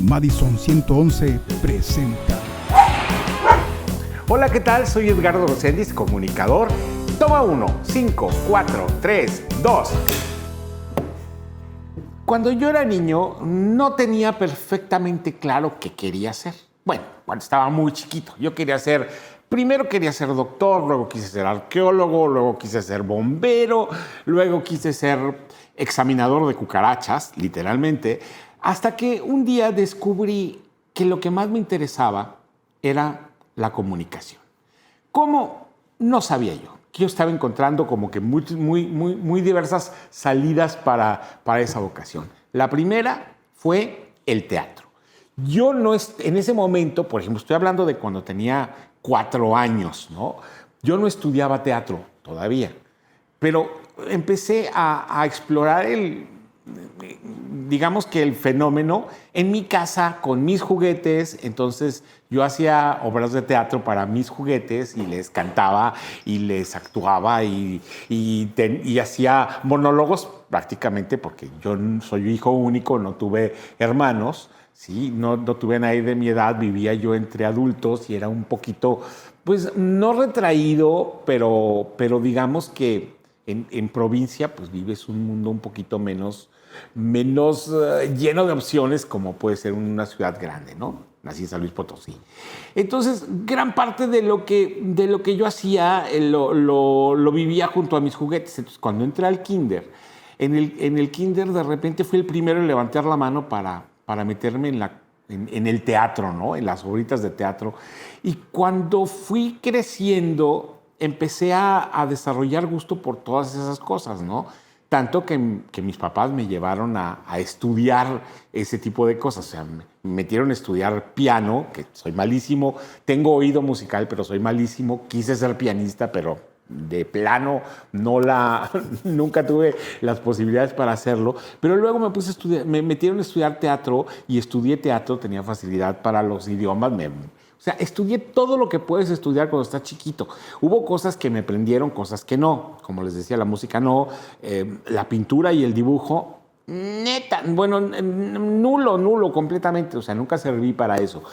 Madison 111 presenta. Hola, ¿qué tal? Soy Edgardo Rosendis, comunicador. Toma 1, 5, 4, 3, 2. Cuando yo era niño, no tenía perfectamente claro qué quería hacer. Bueno, cuando estaba muy chiquito, primero quería ser doctor, luego quise ser arqueólogo, luego quise ser bombero, luego quise ser examinador de cucarachas, literalmente, hasta que un día descubrí que lo que más me interesaba era la comunicación. ¿Cómo? No sabía yo. Yo estaba encontrando como que muy diversas salidas para esa vocación. La primera fue el teatro. Yo no, en ese momento, por ejemplo, estoy hablando de cuando tenía 4 años, ¿no? Yo no estudiaba teatro todavía, pero empecé a explorar digamos que el fenómeno en mi casa con mis juguetes. Entonces yo hacía obras de teatro para mis juguetes y les cantaba y les actuaba y hacía monólogos prácticamente, porque yo soy hijo único, no tuve hermanos, ¿sí? No tuve nadie de mi edad, vivía yo entre adultos y era un poquito, pues no retraído, pero digamos que en provincia pues vives un mundo un poquito menos lleno de opciones, como puede ser una ciudad grande, ¿no? Nací en San Luis Potosí. Entonces, gran parte de lo que yo hacía lo vivía junto a mis juguetes. Entonces, cuando entré al kinder, en el kinder de repente fui el primero en levantar la mano para meterme en el teatro, ¿no? En las obritas de teatro. Y cuando fui creciendo, empecé a desarrollar gusto por todas esas cosas, ¿no? Tanto que mis papás me llevaron a estudiar ese tipo de cosas. O sea, me metieron a estudiar piano, que soy malísimo. Tengo oído musical, pero soy malísimo. Quise ser pianista, pero de plano nunca tuve las posibilidades para hacerlo. Pero luego me metieron a estudiar teatro y estudié teatro. Tenía facilidad para los idiomas. O sea, estudié todo lo que puedes estudiar cuando estás chiquito. Hubo cosas que me prendieron, cosas que no. Como les decía, la música no. La pintura y el dibujo, neta, bueno, nulo completamente. O sea, nunca serví para eso.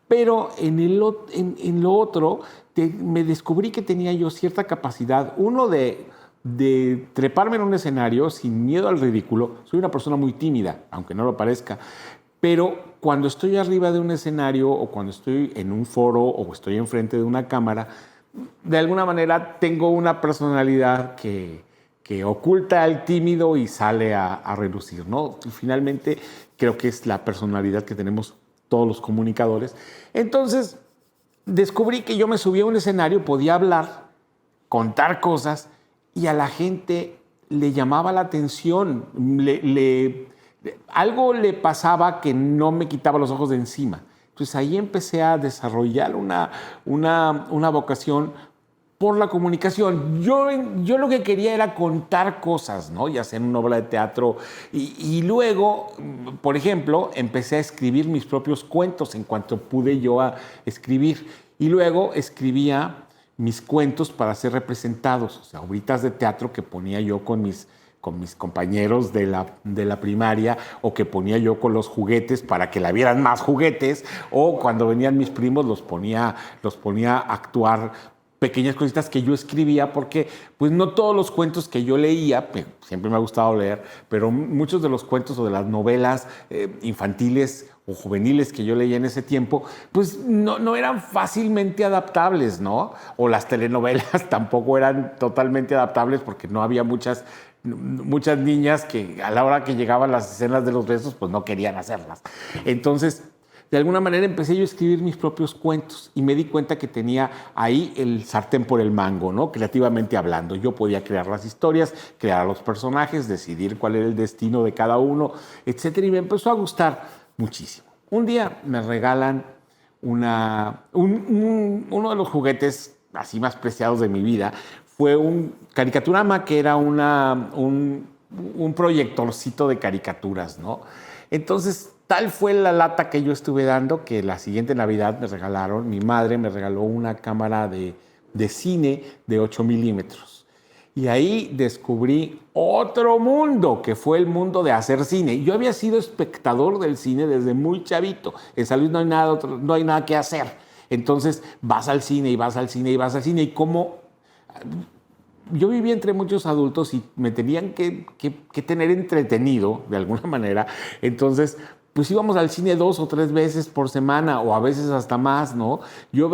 Pero en lo otro, me descubrí que tenía yo cierta capacidad. Uno de treparme en un escenario sin miedo al ridículo. Soy una persona muy tímida, aunque no lo parezca. Pero cuando estoy arriba de un escenario o cuando estoy en un foro o estoy enfrente de una cámara, de alguna manera tengo una personalidad que oculta al tímido y sale a relucir, ¿no? Y finalmente creo que es la personalidad que tenemos todos los comunicadores. Entonces descubrí que yo me subía a un escenario, podía hablar, contar cosas y a la gente le llamaba la atención, algo le pasaba que no me quitaba los ojos de encima. Entonces ahí empecé a desarrollar una vocación por la comunicación. Yo lo que quería era contar cosas, ¿no? Y hacer una obra de teatro. Y luego, por ejemplo, empecé a escribir mis propios cuentos en cuanto pude yo a escribir. Y luego escribía mis cuentos para ser representados, o sea, obritas de teatro que ponía yo con mis compañeros de la primaria, o que ponía yo con los juguetes para que la vieran más juguetes, o cuando venían mis primos los ponía a actuar pequeñas cositas que yo escribía, porque pues no todos los cuentos que yo leía, siempre me ha gustado leer, pero muchos de los cuentos o de las novelas infantiles o juveniles que yo leía en ese tiempo, pues no eran fácilmente adaptables, ¿no? O las telenovelas tampoco eran totalmente adaptables, porque no había muchas niñas que a la hora que llegaban las escenas de los besos, pues no querían hacerlas. Entonces, de alguna manera empecé yo a escribir mis propios cuentos y me di cuenta que tenía ahí el sartén por el mango, ¿no? Creativamente hablando. Yo podía crear las historias, crear los personajes, decidir cuál era el destino de cada uno, etcétera, y me empezó a gustar muchísimo. Un día me regalan uno de los juguetes así más preciados de mi vida. Fue un Caricaturama, que era un proyectorcito de caricaturas, ¿no? Entonces, tal fue la lata que yo estuve dando que la siguiente Navidad mi madre me regaló una cámara de cine de 8 milímetros. Y ahí descubrí otro mundo, que fue el mundo de hacer cine. Yo había sido espectador del cine desde muy chavito. En San Luis no hay nada que hacer. Entonces vas al cine y vas al cine y vas al cine. Y como yo vivía entre muchos adultos y me tenían que tener entretenido de alguna manera, entonces pues íbamos al cine 2 o 3 veces por semana o a veces hasta más, ¿no? Yo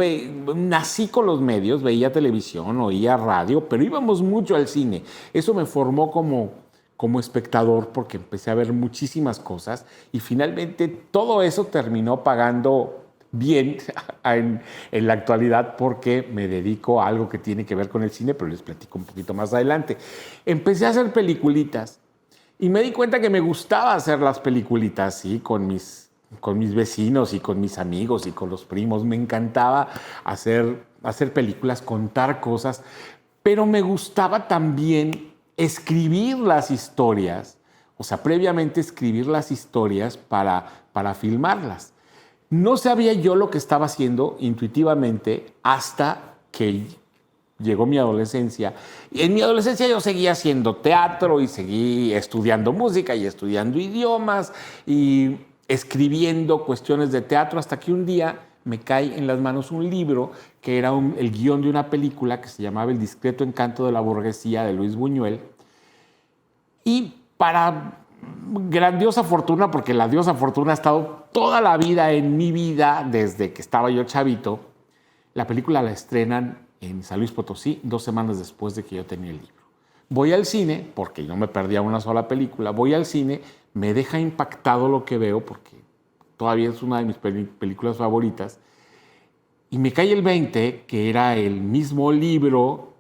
nací con los medios, veía televisión, oía radio, pero íbamos mucho al cine. Eso me formó como espectador porque empecé a ver muchísimas cosas y finalmente todo eso terminó pagando bien en la actualidad porque me dedico a algo que tiene que ver con el cine, pero les platico un poquito más adelante. Empecé a hacer peliculitas y me di cuenta que me gustaba hacer las peliculitas, ¿sí? Con mis vecinos y con mis amigos y con los primos. Me encantaba hacer películas, contar cosas, pero me gustaba también escribir las historias, o sea, previamente escribir las historias para filmarlas. No sabía yo lo que estaba haciendo intuitivamente hasta que llegó mi adolescencia. Y en mi adolescencia yo seguía haciendo teatro y seguí estudiando música y estudiando idiomas y escribiendo cuestiones de teatro hasta que un día me cae en las manos un libro que era el guión de una película que se llamaba El discreto encanto de la burguesía de Luis Buñuel. Y para grandiosa fortuna, porque la diosa fortuna ha estado toda la vida en mi vida desde que estaba yo chavito, la película la estrenan en San Luis Potosí 2 semanas después de que yo tenía el libro. Voy al cine, porque no me perdía una sola película, voy al cine, me deja impactado lo que veo, porque todavía es una de mis películas favoritas, y me cae el 20, que era el mismo libro,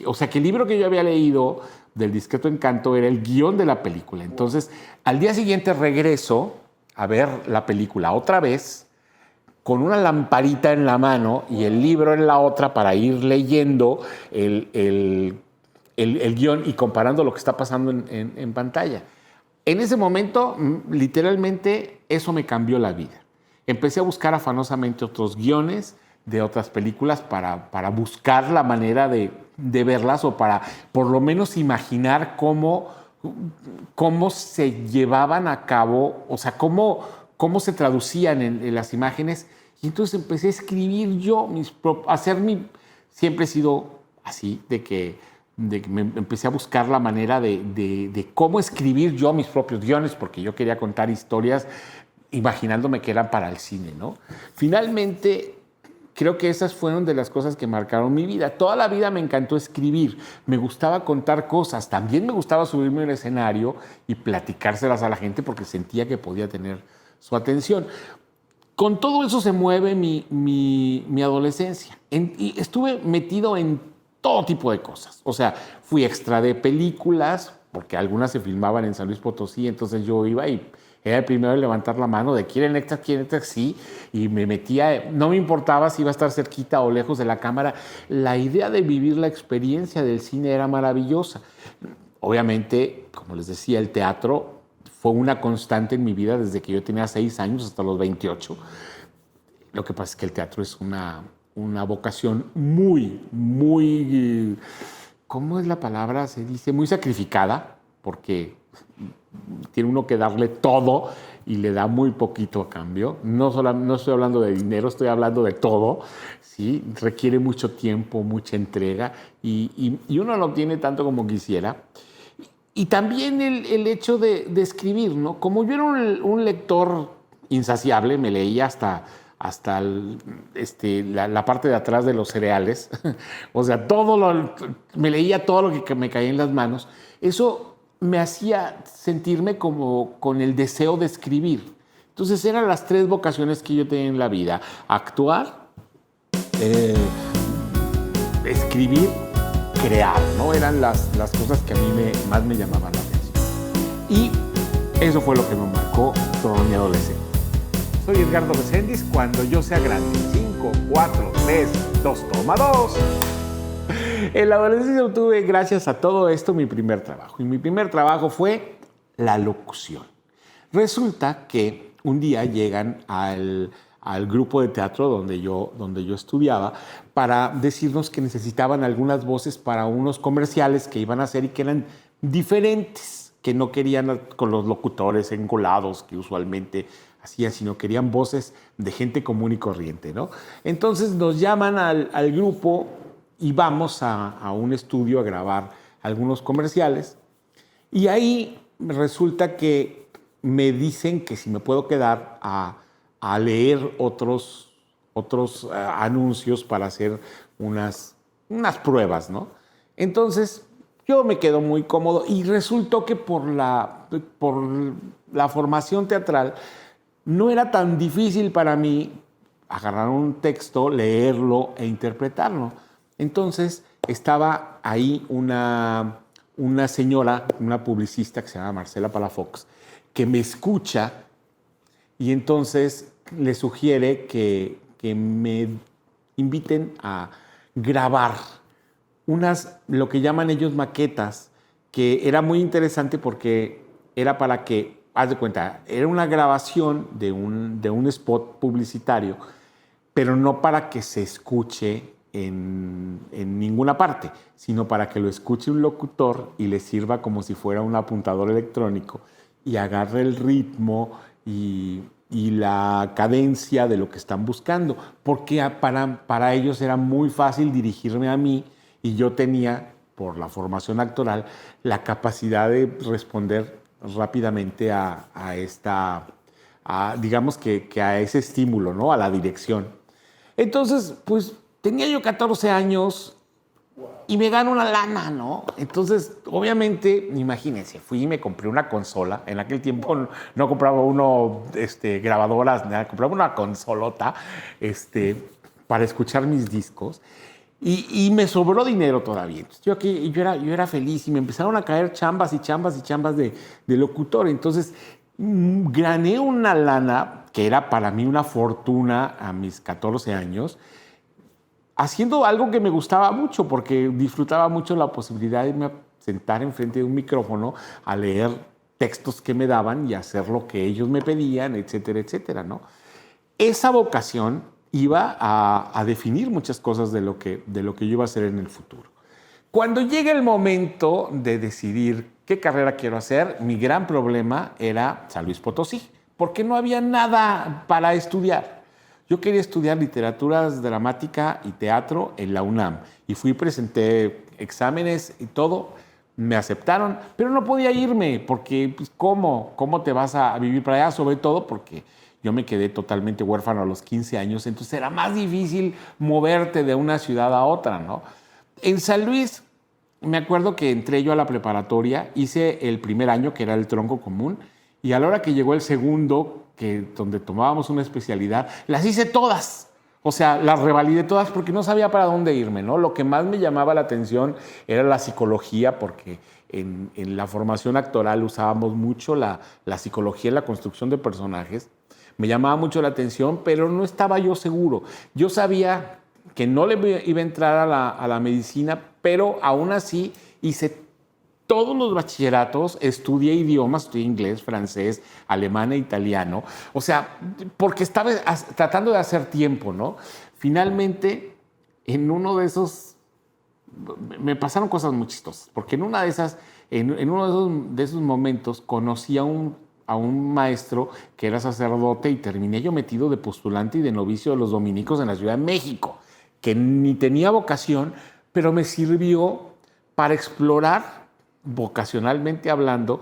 o sea, que el libro que yo había leído del discreto encanto era el guión de la película. Entonces, al día siguiente regreso a ver la película otra vez, con una lamparita en la mano y el libro en la otra para ir leyendo el guión y comparando lo que está pasando en pantalla. En ese momento, literalmente, eso me cambió la vida. Empecé a buscar afanosamente otros guiones de otras películas para buscar la manera de verlas o para por lo menos imaginar cómo se llevaban a cabo, o sea, cómo se traducían en las imágenes. Y entonces empecé a escribir yo, siempre he sido así, de que me empecé a buscar la manera de cómo escribir yo mis propios guiones, porque yo quería contar historias imaginándome que eran para el cine, ¿no? Finalmente, creo que esas fueron de las cosas que marcaron mi vida. Toda la vida me encantó escribir, me gustaba contar cosas, también me gustaba subirme al escenario y platicárselas a la gente porque sentía que podía tener su atención. Con todo eso se mueve mi adolescencia. Y estuve metido en todo tipo de cosas. O sea, fui extra de películas, porque algunas se filmaban en San Luis Potosí, entonces yo iba y era el primero en levantar la mano de ¿quieren extras? ¿Quieren extras? Sí. Y me metía, no me importaba si iba a estar cerquita o lejos de la cámara. La idea de vivir la experiencia del cine era maravillosa. Obviamente, como les decía, el teatro fue una constante en mi vida desde que yo tenía 6 años hasta los 28. Lo que pasa es que el teatro es una vocación muy, ¿cómo es la palabra? Se dice muy sacrificada, porque tiene uno que darle todo y le da muy poquito a cambio. No estoy hablando de dinero, estoy hablando de todo, ¿sí? Requiere mucho tiempo, mucha entrega y uno no tiene tanto como quisiera. Y también el hecho de escribir, ¿no? Como yo era un lector insaciable, me leía hasta la parte de atrás de los cereales. O sea, me leía todo lo que me caía en las manos. Eso me hacía sentirme como con el deseo de escribir. Entonces eran las 3 vocaciones que yo tenía en la vida: actuar, escribir, crear, ¿no? Eran las cosas que a mí más me llamaban la atención. Y eso fue lo que me marcó toda mi adolescencia. Soy Edgardo Reséndiz, cuando yo sea grande. 5, 4, 3, 2, toma 2. En la adolescencia obtuve, gracias a todo esto, mi primer trabajo. Y mi primer trabajo fue la locución. Resulta que un día llegan al grupo de teatro donde yo estudiaba para decirnos que necesitaban algunas voces para unos comerciales que iban a hacer y que eran diferentes, que no querían con los locutores encolados que usualmente hacían, sino querían voces de gente común y corriente, ¿no? Entonces nos llaman al grupo y vamos a un estudio a grabar algunos comerciales y ahí resulta que me dicen que si me puedo quedar a leer otros anuncios para hacer unas pruebas, ¿no? Entonces yo me quedo muy cómodo y resultó que por la formación teatral no era tan difícil para mí agarrar un texto, leerlo e interpretarlo. Entonces estaba ahí una señora, una publicista que se llama Marcela Palafox, que me escucha y entonces le sugiere que me inviten a grabar lo que llaman ellos maquetas, que era muy interesante porque era para que, haz de cuenta, era una grabación de un spot publicitario, pero no para que se escuche en ninguna parte, sino para que lo escuche un locutor y le sirva como si fuera un apuntador electrónico y agarre el ritmo y la cadencia de lo que están buscando, porque para ellos era muy fácil dirigirme a mí y yo tenía, por la formación actoral, la capacidad de responder rápidamente digamos que a ese estímulo, ¿no? A la dirección. Entonces, pues tenía yo 14 años y me gano una lana, ¿no? Entonces, obviamente, imagínense, fui y me compré una consola. En aquel tiempo no compraba grabadoras, nada, compraba una consolota para escuchar mis discos. Y me sobró dinero todavía. Entonces, yo era feliz y me empezaron a caer chambas y chambas y chambas de locutor. Entonces, gané una lana que era para mí una fortuna a mis 14 años, haciendo algo que me gustaba mucho, porque disfrutaba mucho la posibilidad de irme a sentar enfrente de un micrófono a leer textos que me daban y hacer lo que ellos me pedían, etcétera, etcétera, ¿no? Esa vocación iba a definir muchas cosas de lo que yo iba a hacer en el futuro. Cuando llega el momento de decidir qué carrera quiero hacer, mi gran problema era San Luis Potosí, porque no había nada para estudiar. Yo quería estudiar literaturas dramática y teatro en la UNAM y presenté exámenes y todo, me aceptaron, pero no podía irme porque pues, ¿cómo te vas a vivir para allá? Sobre todo porque yo me quedé totalmente huérfano a los 15 años, entonces era más difícil moverte de una ciudad a otra, ¿no? En San Luis, me acuerdo que entré yo a la preparatoria, hice el primer año, que era el tronco común, y a la hora que llegó el segundo, donde tomábamos una especialidad, las hice todas. O sea, las revalidé todas porque no sabía para dónde irme, ¿no? Lo que más me llamaba la atención era la psicología, porque en la formación actoral usábamos mucho la psicología en la construcción de personajes. Me llamaba mucho la atención, pero no estaba yo seguro. Yo sabía que no le iba a entrar a la medicina, pero aún así hice todos los bachilleratos, estudié idiomas, estudié inglés, francés, alemán e italiano. O sea, porque estaba tratando de hacer tiempo, ¿no? Finalmente, en uno de esos, me pasaron cosas muy chistosas, porque en uno de esos momentos conocí a un maestro que era sacerdote y terminé yo metido de postulante y de novicio de los dominicos en la Ciudad de México, que ni tenía vocación, pero me sirvió para explorar, vocacionalmente hablando,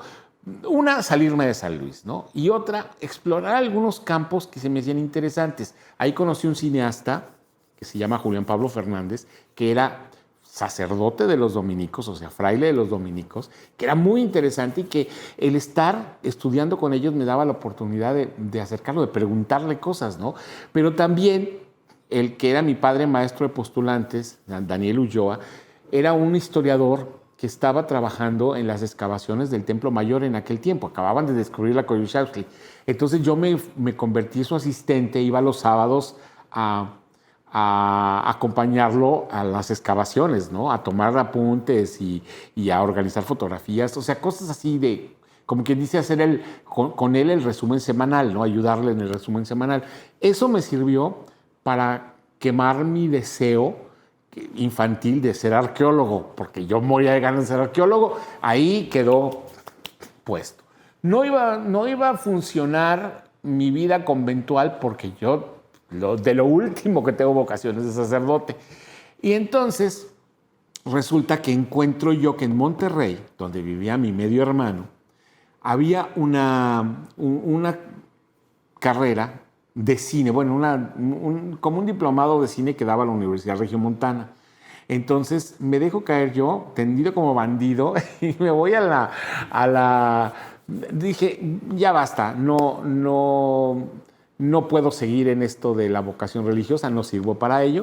una, salirme de San Luis, ¿no? Y otra, explorar algunos campos que se me hacían interesantes. Ahí conocí un cineasta que se llama Julián Pablo Fernández, que era sacerdote de los dominicos, o sea, fraile de los dominicos, que era muy interesante y que el estar estudiando con ellos me daba la oportunidad de acercarlo, de preguntarle cosas, ¿no? Pero también el que era mi padre maestro de postulantes, Daniel Ulloa, era un historiador que estaba trabajando en las excavaciones del Templo Mayor en aquel tiempo. Acababan de descubrir la Coyolxauhqui. Entonces yo me convertí en su asistente, iba los sábados a acompañarlo a las excavaciones, ¿no? A tomar apuntes y a organizar fotografías, o sea, cosas así como quien dice, hacer con él el resumen semanal, ¿no? Ayudarle en el resumen semanal. Eso me sirvió para quemar mi deseo infantil de ser arqueólogo, porque yo moría de ganas de ser arqueólogo. Ahí quedó puesto. No iba a funcionar mi vida conventual porque yo de lo último que tengo vocación es de sacerdote. Y entonces resulta que encuentro yo que en Monterrey, donde vivía mi medio hermano, había una carrera de cine, bueno, como un diplomado de cine que daba la Universidad Regiomontana. Entonces me dejo caer yo, tendido como bandido, y me voy a la... Dije, ya basta, no puedo seguir en esto de la vocación religiosa, no sirvo para ello.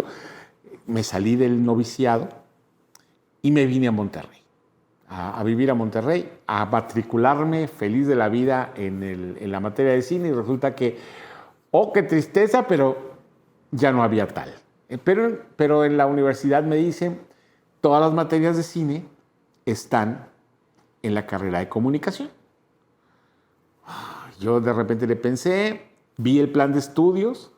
Me salí del noviciado y me vine a Monterrey, a vivir a Monterrey, a matricularme feliz de la vida en la materia de cine, y resulta que, oh, qué tristeza, pero ya no había tal. Pero en la universidad me dicen, todas las materias de cine están en la carrera de comunicación. Yo de repente le pensé, vi el plan de estudios,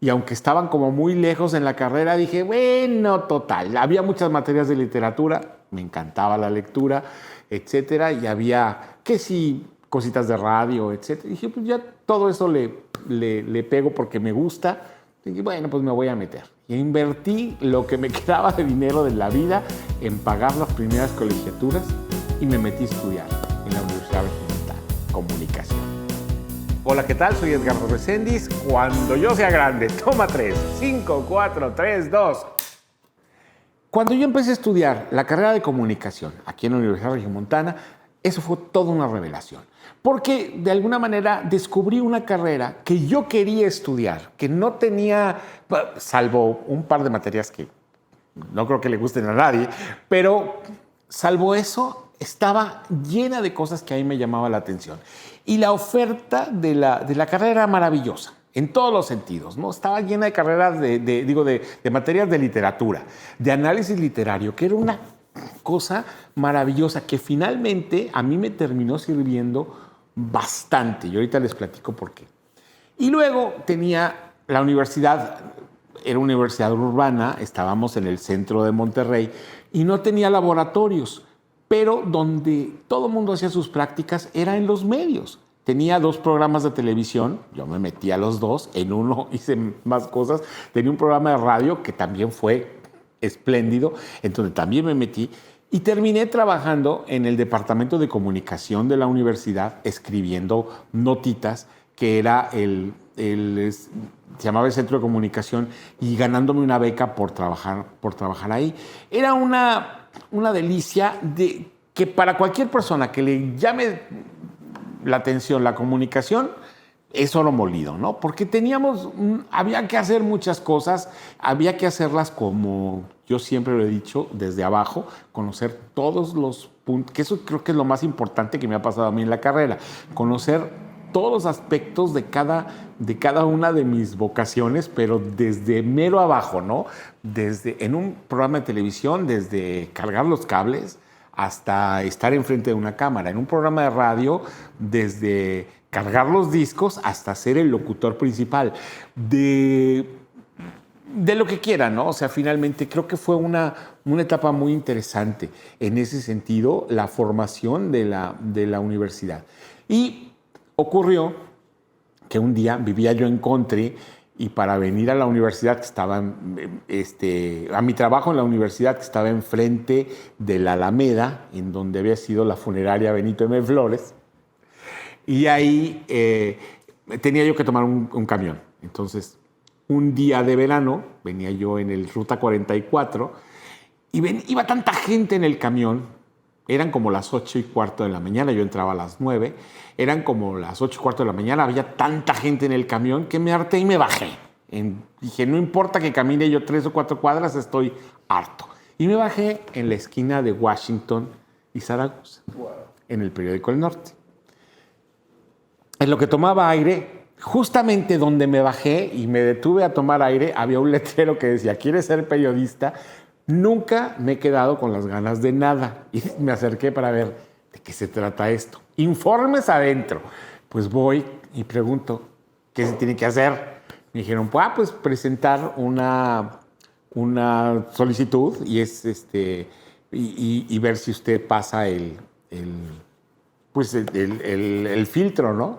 y aunque estaban como muy lejos en la carrera, dije, bueno, total. Había muchas materias de literatura, me encantaba la lectura, etcétera, y había, que sí, cositas de radio, etcétera. Y dije, pues ya todo eso le pego porque me gusta. Y dije, bueno, pues me voy a meter. Y invertí lo que me quedaba de dinero de la vida en pagar las primeras colegiaturas y me metí a estudiar en la Universidad Regiomontana, comunicación. Hola, ¿qué tal? Soy Edgardo Reséndiz. Cuando yo sea grande, toma 3, 5, 4, 3, 2. Cuando yo empecé a estudiar la carrera de comunicación aquí en la Universidad Regiomontana, eso fue toda una revelación. Porque de alguna manera descubrí una carrera que yo quería estudiar, que no tenía, salvo un par de materias que no creo que le gusten a nadie, pero salvo eso, estaba llena de cosas que a mí me llamaban la atención. Y la oferta de la carrera era maravillosa, en todos los sentidos, ¿no? Estaba llena de carreras de materias de literatura, de análisis literario, que era una cosa maravillosa que finalmente a mí me terminó sirviendo bastante. Y ahorita les platico por qué. Y luego tenía la universidad, era una universidad urbana, estábamos en el centro de Monterrey y no tenía laboratorios, pero donde todo el mundo hacía sus prácticas era en los medios. Tenía 2 programas de televisión, yo me metí a los 2, en uno hice más cosas. Tenía un programa de radio que también fue espléndido, entonces también me metí y terminé trabajando en el departamento de comunicación de la universidad, escribiendo notitas, que era se llamaba el Centro de Comunicación, y ganándome una beca por trabajar ahí. Era una delicia que para cualquier persona que le llame la atención la comunicación es oro molido, ¿no? Porque había que hacer muchas cosas, había que hacerlas como yo siempre lo he dicho, desde abajo, conocer todos los puntos, que eso creo que es lo más importante que me ha pasado a mí en la carrera, conocer todos los aspectos de cada una de mis vocaciones, pero desde mero abajo, ¿no? Desde en un programa de televisión, desde cargar los cables hasta estar enfrente de una cámara. En un programa de radio, desde cargar los discos hasta ser el locutor principal. De lo que quieran, ¿no? O sea, finalmente creo que fue una etapa muy interesante en ese sentido, la formación de la universidad. Y ocurrió que un día vivía yo en Country y para venir a la universidad que estaba, a mi trabajo en la universidad que estaba enfrente de la Alameda, en donde había sido la funeraria Benito M. Flores, y ahí tenía yo que tomar un camión. Entonces, un día de verano, venía yo en el Ruta 44 y iba tanta gente en el camión. Eran como las 8:15 de la mañana, yo entraba a las 9. Eran como las 8:15 de la mañana, había tanta gente en el camión que me harté y me bajé. Dije, no importa que camine yo 3 o 4 cuadras, estoy harto. Y me bajé en la esquina de Washington y Zaragoza, en el periódico El Norte. En lo que tomaba aire, justamente donde me bajé y me detuve a tomar aire, había un letrero que decía, ¿quieres ser periodista? Nunca me he quedado con las ganas de nada. Y me acerqué para ver ¿de qué se trata esto? Informes adentro. Pues voy y pregunto, ¿qué se tiene que hacer? Me dijeron, pues presentar una solicitud y y ver si usted pasa el filtro, ¿no?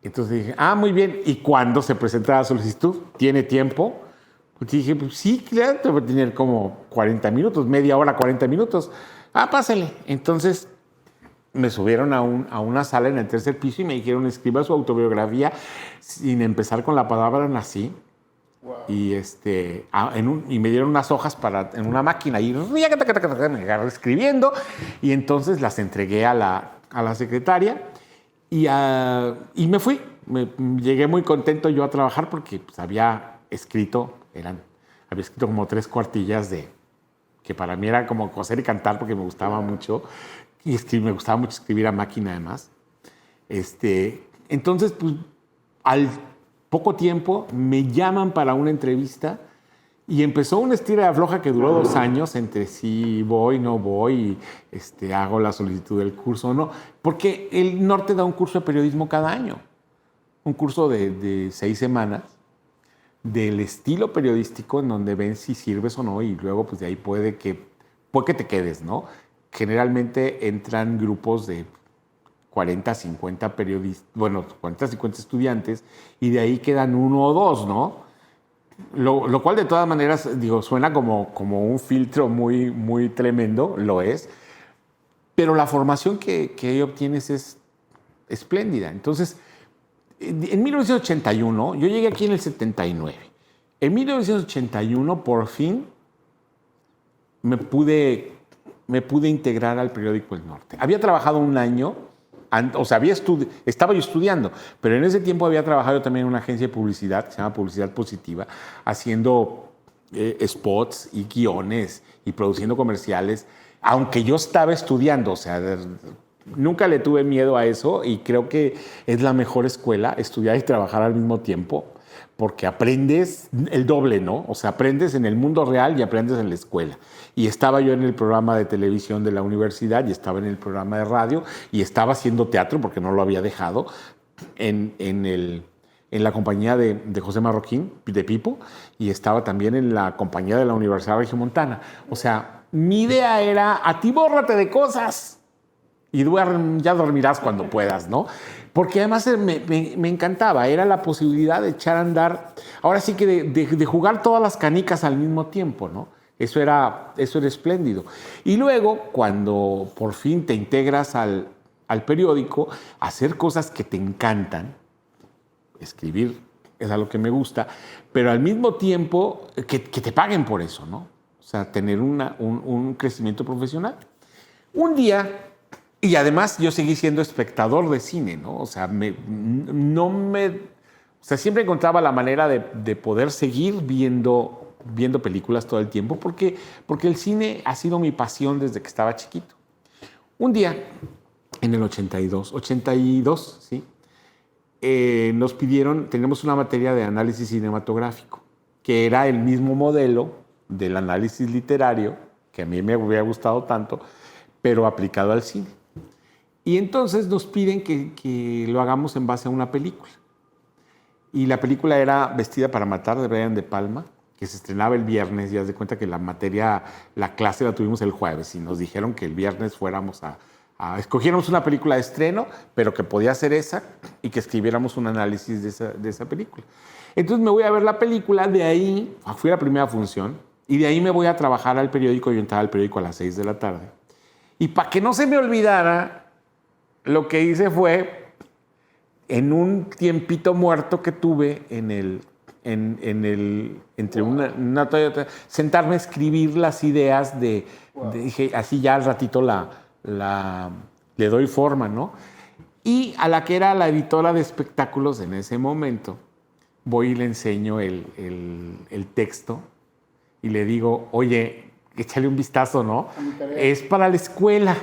Entonces dije, muy bien. ¿Y cuándo se presenta la solicitud? ¿Tiene tiempo? Pues dije, pues sí, claro, te voy a tener como 40 minutos, media hora, 40 minutos. Pásale. Entonces me subieron a una sala en el tercer piso y me dijeron, escriba su autobiografía sin empezar con la palabra nací. Wow. Y, y me dieron unas hojas en una máquina y me agarré escribiendo y entonces las entregué a la secretaria y me fui. Llegué muy contento yo a trabajar porque pues, había escrito como 3 cuartillas que para mí era como coser y cantar porque me gustaba mucho y me gustaba mucho escribir a máquina además. Entonces, pues, al poco tiempo me llaman para una entrevista y empezó una estira de afloja que duró 2 años entre si voy, no voy, hago la solicitud del curso o no, porque el Norte da un curso de periodismo cada año, un curso de 6 semanas del estilo periodístico en donde ven si sirves o no y luego pues de ahí puede que te quedes, ¿no? Generalmente entran grupos de 40, 50 periodistas, 40, 50 estudiantes y de ahí quedan 1 o 2, ¿no? Lo cual de todas maneras, suena como un filtro muy, muy tremendo, lo es, pero la formación que ahí obtienes es espléndida. Entonces, en 1981, yo llegué aquí en el 79. En 1981, por fin, me pude integrar al periódico El Norte. Había trabajado 1 año, estaba yo estudiando, pero en ese tiempo había trabajado también en una agencia de publicidad, que se llama Publicidad Positiva, haciendo spots y guiones y produciendo comerciales, aunque yo estaba estudiando, nunca le tuve miedo a eso y creo que es la mejor escuela, estudiar y trabajar al mismo tiempo, porque aprendes el doble, ¿no? Aprendes en el mundo real y aprendes en la escuela. Y estaba yo en el programa de televisión de la universidad y estaba en el programa de radio y estaba haciendo teatro, porque no lo había dejado, en la compañía de José Marroquín, de Pipo, y estaba también en la compañía de la Universidad Regiomontana. Mi idea era, atibórrate de cosas y ya dormirás cuando puedas, ¿no? Porque además me encantaba, era la posibilidad de echar a andar, ahora sí que de jugar todas las canicas al mismo tiempo, ¿no? Eso era espléndido. Y luego, cuando por fin te integras al periódico, hacer cosas que te encantan, escribir es algo que me gusta, pero al mismo tiempo que te paguen por eso, ¿no? Tener un crecimiento profesional. Un día, y además yo seguí siendo espectador de cine, ¿no? Siempre encontraba la manera de poder seguir viendo películas todo el tiempo porque el cine ha sido mi pasión desde que estaba chiquito. Un día, en el 82, ¿sí? Nos pidieron, tenemos una materia de análisis cinematográfico, que era el mismo modelo del análisis literario, que a mí me hubiera gustado tanto, pero aplicado al cine. Y entonces nos piden que lo hagamos en base a una película. Y la película era Vestida para matar, de Brian De Palma, que se estrenaba el viernes, y haz de cuenta que la clase la tuvimos el jueves, y nos dijeron que el viernes fuéramos escogiéramos una película de estreno, pero que podía ser esa, y que escribiéramos un análisis de esa película. Entonces me voy a ver la película, de ahí, fui a la primera función, y de ahí me voy a trabajar al periódico. Yo entraba al periódico a las 6 de la tarde. Y para que no se me olvidara, lo que hice fue, en un tiempito muerto que tuve entre una Toyota, sentarme a escribir las ideas dije, así ya al ratito le doy forma, ¿no? Y a la que era la editora de espectáculos en ese momento, voy y le enseño el texto y le digo, oye, échale un vistazo, ¿no? Es para la escuela.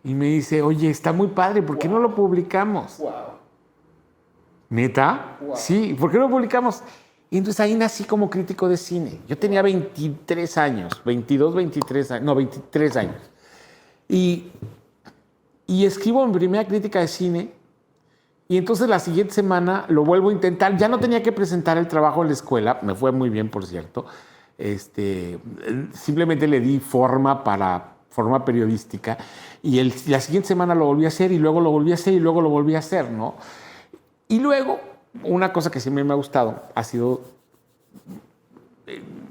Y me dice, oye, está muy padre, ¿por qué no lo publicamos? Wow. ¿Neta? Wow. Sí, ¿por qué no lo publicamos? Y entonces ahí nací como crítico de cine. Yo tenía 23 años, 22, 23 años, no, 23 años. Y, y escribo mi primera crítica de cine. Y entonces la siguiente semana lo vuelvo a intentar. Ya no tenía que presentar el trabajo en la escuela. Me fue muy bien, por cierto. Simplemente le di forma periodística. Y la siguiente semana lo volví a hacer y luego lo volví a hacer y luego lo volví a hacer, ¿no? Y luego, una cosa que siempre me ha gustado ha sido...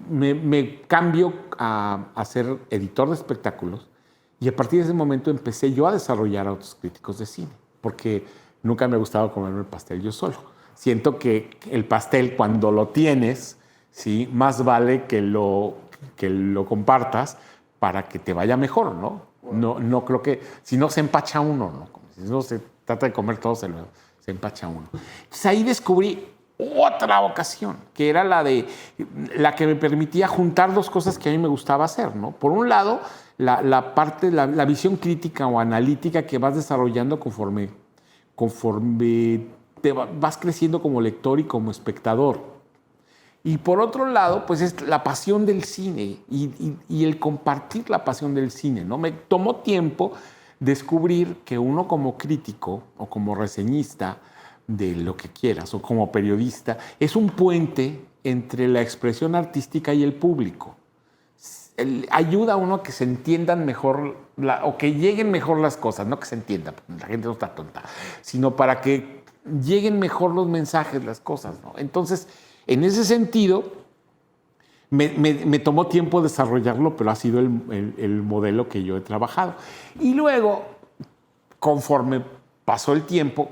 Me cambio a ser editor de espectáculos y a partir de ese momento empecé yo a desarrollar a otros críticos de cine, porque nunca me ha gustado comerme el pastel yo solo. Siento que el pastel, cuando lo tienes, ¿sí?, más vale que lo compartas para que te vaya mejor, ¿no? No creo que... Si no, se empacha uno, ¿no? Si no se trata de comer todo, se empacha uno. Entonces ahí descubrí otra vocación, que era la que me permitía juntar dos cosas que a mí me gustaba hacer, ¿no? Por un lado, la visión crítica o analítica que vas desarrollando conforme te vas creciendo como lector y como espectador. Y por otro lado, pues es la pasión del cine y el compartir la pasión del cine, ¿no? Me tomó tiempo descubrir que uno como crítico o como reseñista de lo que quieras o como periodista es un puente entre la expresión artística y el público. Ayuda a uno a que se entiendan mejor o que lleguen mejor las cosas, no que se entiendan, la gente no está tonta, sino para que lleguen mejor los mensajes, las cosas, ¿no? Entonces, en ese sentido, me tomó tiempo desarrollarlo, pero ha sido el modelo que yo he trabajado. Y luego, conforme pasó el tiempo,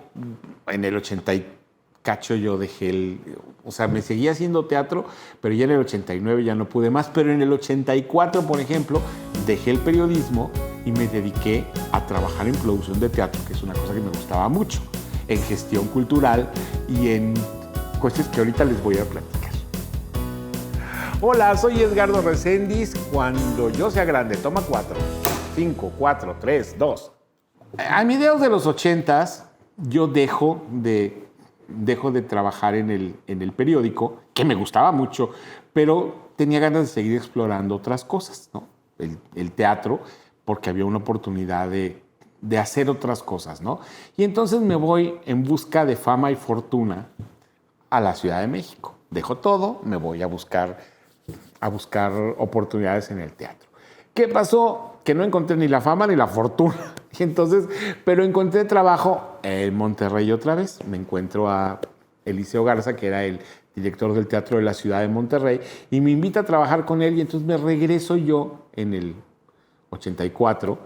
en el 80 y cacho yo dejé o sea, me seguía haciendo teatro, pero ya en el 89 ya no pude más. Pero en el 84, por ejemplo, dejé el periodismo y me dediqué a trabajar en producción de teatro, que es una cosa que me gustaba mucho, en gestión cultural y en cuestiones que ahorita les voy a platicar. Hola, soy Edgardo Reséndiz. Cuando yo sea grande, toma 4, 5, 4, 3, 2. A mediados de los 80s, yo dejo de trabajar en el periódico, que me gustaba mucho, pero tenía ganas de seguir explorando otras cosas, ¿no? El teatro, porque había una oportunidad de hacer otras cosas, ¿no? Y entonces me voy en busca de fama y fortuna a la Ciudad de México. Dejo todo, me voy a buscar oportunidades en el teatro. ¿Qué pasó? Que no encontré ni la fama ni la fortuna. Entonces, pero encontré trabajo en Monterrey otra vez. Me encuentro a Eliseo Garza, que era el director del Teatro de la Ciudad de Monterrey, y me invita a trabajar con él, y entonces me regreso yo en el 84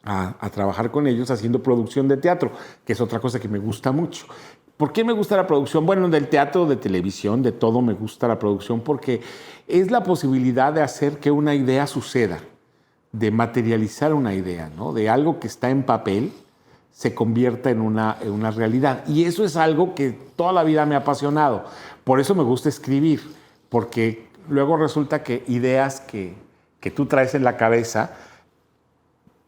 a trabajar con ellos haciendo producción de teatro, que es otra cosa que me gusta mucho. ¿Por qué me gusta la producción? Bueno, del teatro, de televisión, de todo me gusta la producción, porque es la posibilidad de hacer que una idea suceda, de materializar una idea, ¿no? De algo que está en papel se convierta en una realidad. Y eso es algo que toda la vida me ha apasionado. Por eso me gusta escribir, porque luego resulta que ideas que tú traes en la cabeza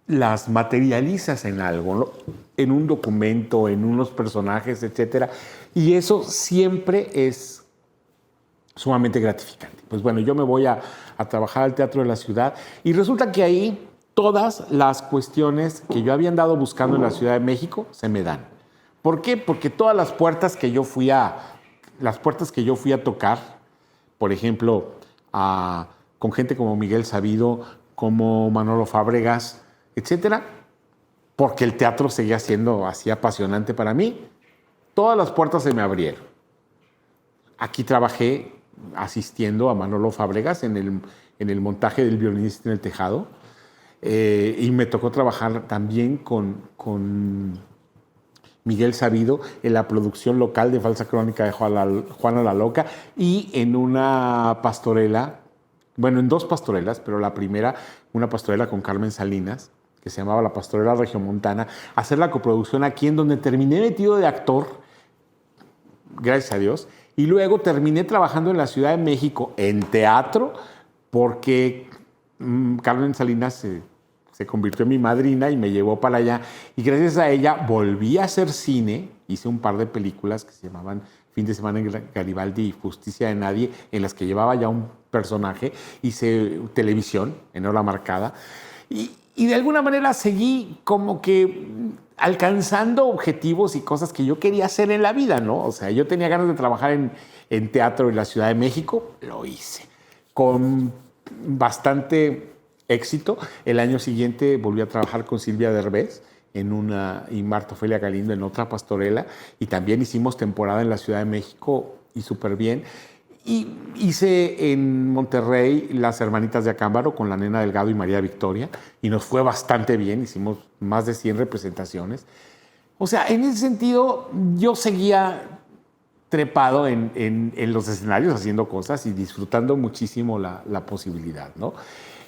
las materializas en algo, ¿no? En un documento, en unos personajes, etc. Y eso siempre es sumamente gratificante. Pues bueno, yo me voy a trabajar al Teatro de la Ciudad y resulta que ahí todas las cuestiones que yo había andado buscando en la Ciudad de México se me dan. ¿Por qué? Porque todas las puertas que yo fui a tocar, por ejemplo, con gente como Miguel Sabido, como Manolo Fábregas, etcétera, porque el teatro seguía siendo así apasionante para mí, todas las puertas se me abrieron. Aquí trabajé asistiendo a Manolo Fábregas en el montaje del Violinista en el Tejado, y me tocó trabajar también con Miguel Sabido en la producción local de Falsa Crónica de Juana la Loca, y en una pastorela, bueno, en dos pastorelas, pero la primera, una pastorela con Carmen Salinas, que se llamaba La Pastorela Regiomontana, hacer la coproducción aquí, en donde terminé metido de actor, gracias a Dios, y luego terminé trabajando en la Ciudad de México en teatro, porque Carmen Salinas se convirtió en mi madrina y me llevó para allá, y gracias a ella volví a hacer cine. Hice un par de películas que se llamaban Fin de Semana en Garibaldi y Justicia de Nadie, en las que llevaba ya un personaje. Hice televisión en hora marcada, Y de alguna manera seguí como que alcanzando objetivos y cosas que yo quería hacer en la vida, ¿no? O sea, yo tenía ganas de trabajar en teatro en la Ciudad de México, lo hice. Con bastante éxito. El año siguiente volví a trabajar con Silvia Derbez y Marta Ofelia Galindo en otra pastorela, y también hicimos temporada en la Ciudad de México y súper bien. Y hice en Monterrey Las Hermanitas de Acámbaro con la Nena Delgado y María Victoria, y nos fue bastante bien, hicimos más de 100 representaciones. O sea, en ese sentido, yo seguía trepado en los escenarios haciendo cosas y disfrutando muchísimo la posibilidad, ¿no?